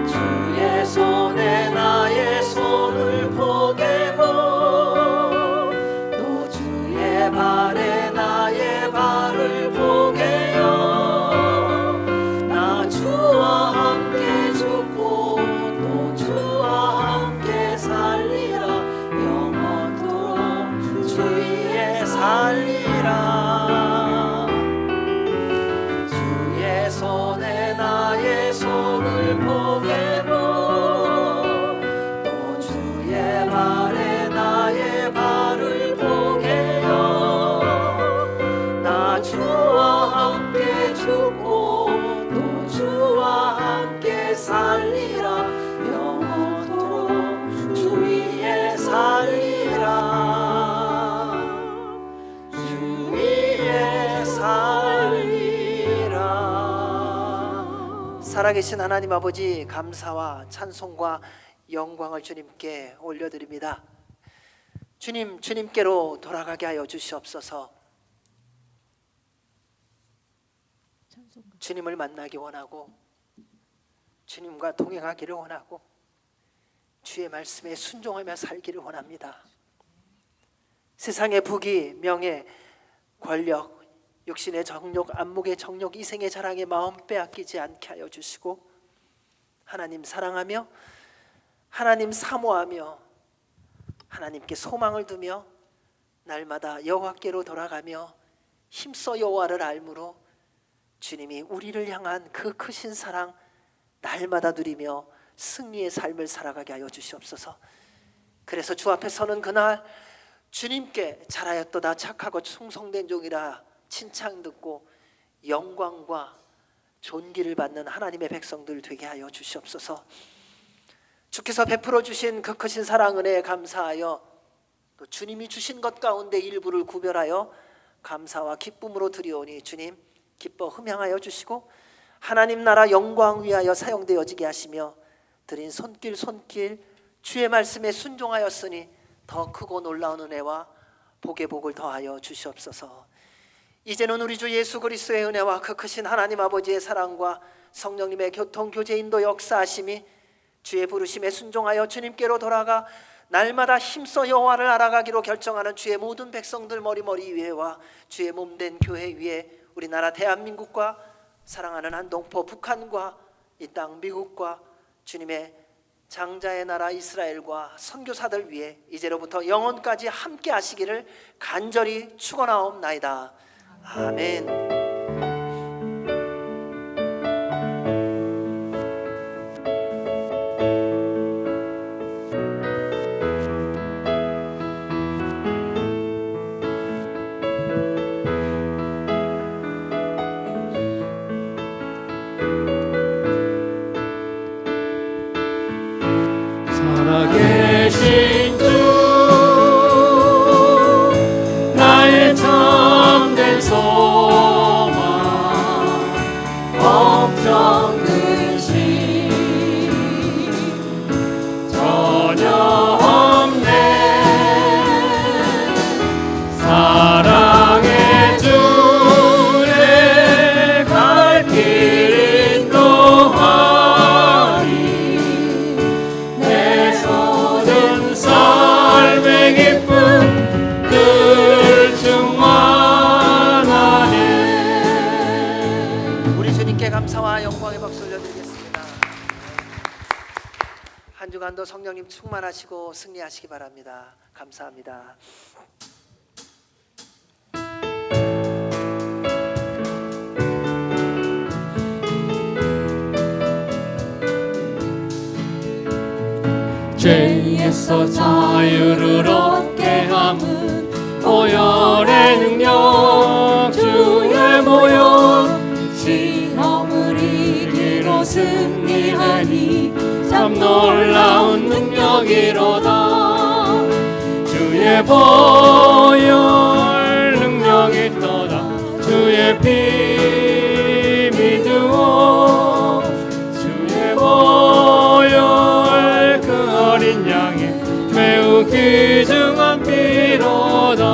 [SPEAKER 3] 주의 손에 나의 손을 포개고 또 주의 발에 나의 발을 포개요. 나 주와 함께 죽고 또 주와 함께 살리라. 영원토록 주 위에 살리라. 주의 손에 나의 손을 포개고 또 주의 발에 나의 발을 포개요. 나 주와 함께 죽고 또 주와 함께 살리라. 영원토록 주 위에 살리라. 주 위에 살리라.
[SPEAKER 1] 살아계신 하나님 아버지, 감사와 찬송과 영광을 주님께 올려드립니다. 주님, 주님께로 돌아가게 하여 주시옵소서. 주님을 만나기 원하고 주님과 동행하기를 원하고 주의 말씀에 순종하며 살기를 원합니다. 세상의 부귀, 명예, 권력, 육신의 정욕, 안목의 정욕, 이생의 자랑에 마음 빼앗기지 않게 하여 주시고 하나님 사랑하며 하나님 사모하며 하나님께 소망을 두며 날마다 여호와께로 돌아가며 힘써 여호와를 알므로 주님이 우리를 향한 그 크신 사랑 날마다 누리며 승리의 삶을 살아가게 하여 주시옵소서. 그래서 주 앞에 서는 그날 주님께 잘하였도다 착하고 충성된 종이라 칭찬 듣고 영광과 존귀를 받는 하나님의 백성들 되게 하여 주시옵소서. 주께서 베풀어 주신 그 크신 사랑 은혜에 감사하여 또 주님이 주신 것 가운데 일부를 구별하여 감사와 기쁨으로 드리오니 주님 기뻐 흠양하여 주시고 하나님 나라 영광 위하여 사용되어지게 하시며 드린 손길 주의 말씀에 순종하였으니 더 크고 놀라운 은혜와 복의 복을 더하여 주시옵소서. 이제는 우리 주 예수 그리스도의 은혜와 그 크신 하나님 아버지의 사랑과 성령님의 교통 교제 인도 역사하심이 주의 부르심에 순종하여 주님께로 돌아가 날마다 힘써 여호와를 알아가기로 결정하는 주의 모든 백성들 머리머리 위에와 주의 몸된 교회 위에 우리나라 대한민국과 사랑하는 한동포 북한과 이 땅 미국과 주님의 장자의 나라 이스라엘과 선교사들 위해 이제로부터 영원까지 함께 하시기를 간절히 축원하옵나이다. 아멘.
[SPEAKER 3] 살아계신 주 나의 참된 소망 걱정 근심 전혀 없네 사랑의 주의 갈 길 인도하리 내 손은 삶의 기쁨 늘 충만하네.
[SPEAKER 1] 우리 주님께 감사와 영광의 박수 올려드리겠습니다. 한 주간도 성령님 충만하시고 승리하시기 바랍니다. 감사합니다.
[SPEAKER 3] 죄에서 자유를 얻게 함은 보혈의 능력 주의 보혈 시험을 이기고 승리하니 참 놀라운 능력이로다 주의 보혈 능력이 있도다 주의 피 믿으오 주의 보혈 그 어린 양의 매우 귀중한 피로다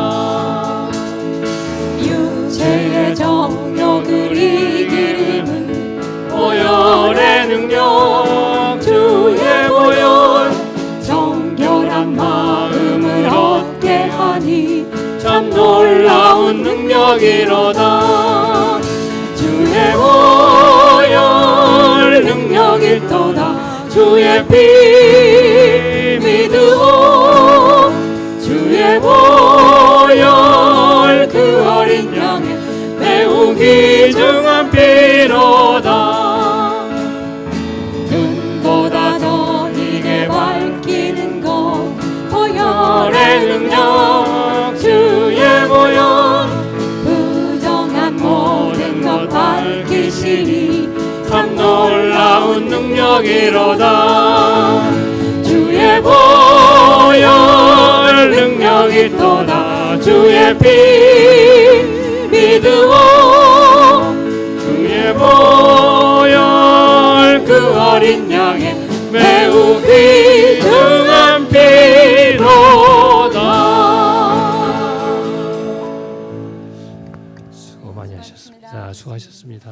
[SPEAKER 3] 육체의 정욕을 이기는 보혈의 능력 주의 보혈 정결한 마음을 얻게 하니 참 놀라운 능력이로다 주의 보혈 능력이 있도다 주의 피 믿으오 주의 보혈 그 어린 양의 매우 귀중한 피로다 눈보다 더 이게 밝히는 것 보혈의 능력 주의 보혈 부정한 모든 것 밝히시니 참 놀라운 능력이로다 주의 보혈 능력이 있도다 주의 피 믿으오 주의 보혈 그 어린 양의 매우 귀중한 피로다
[SPEAKER 2] 수고 많이 하셨습니다. 수고하셨습니다.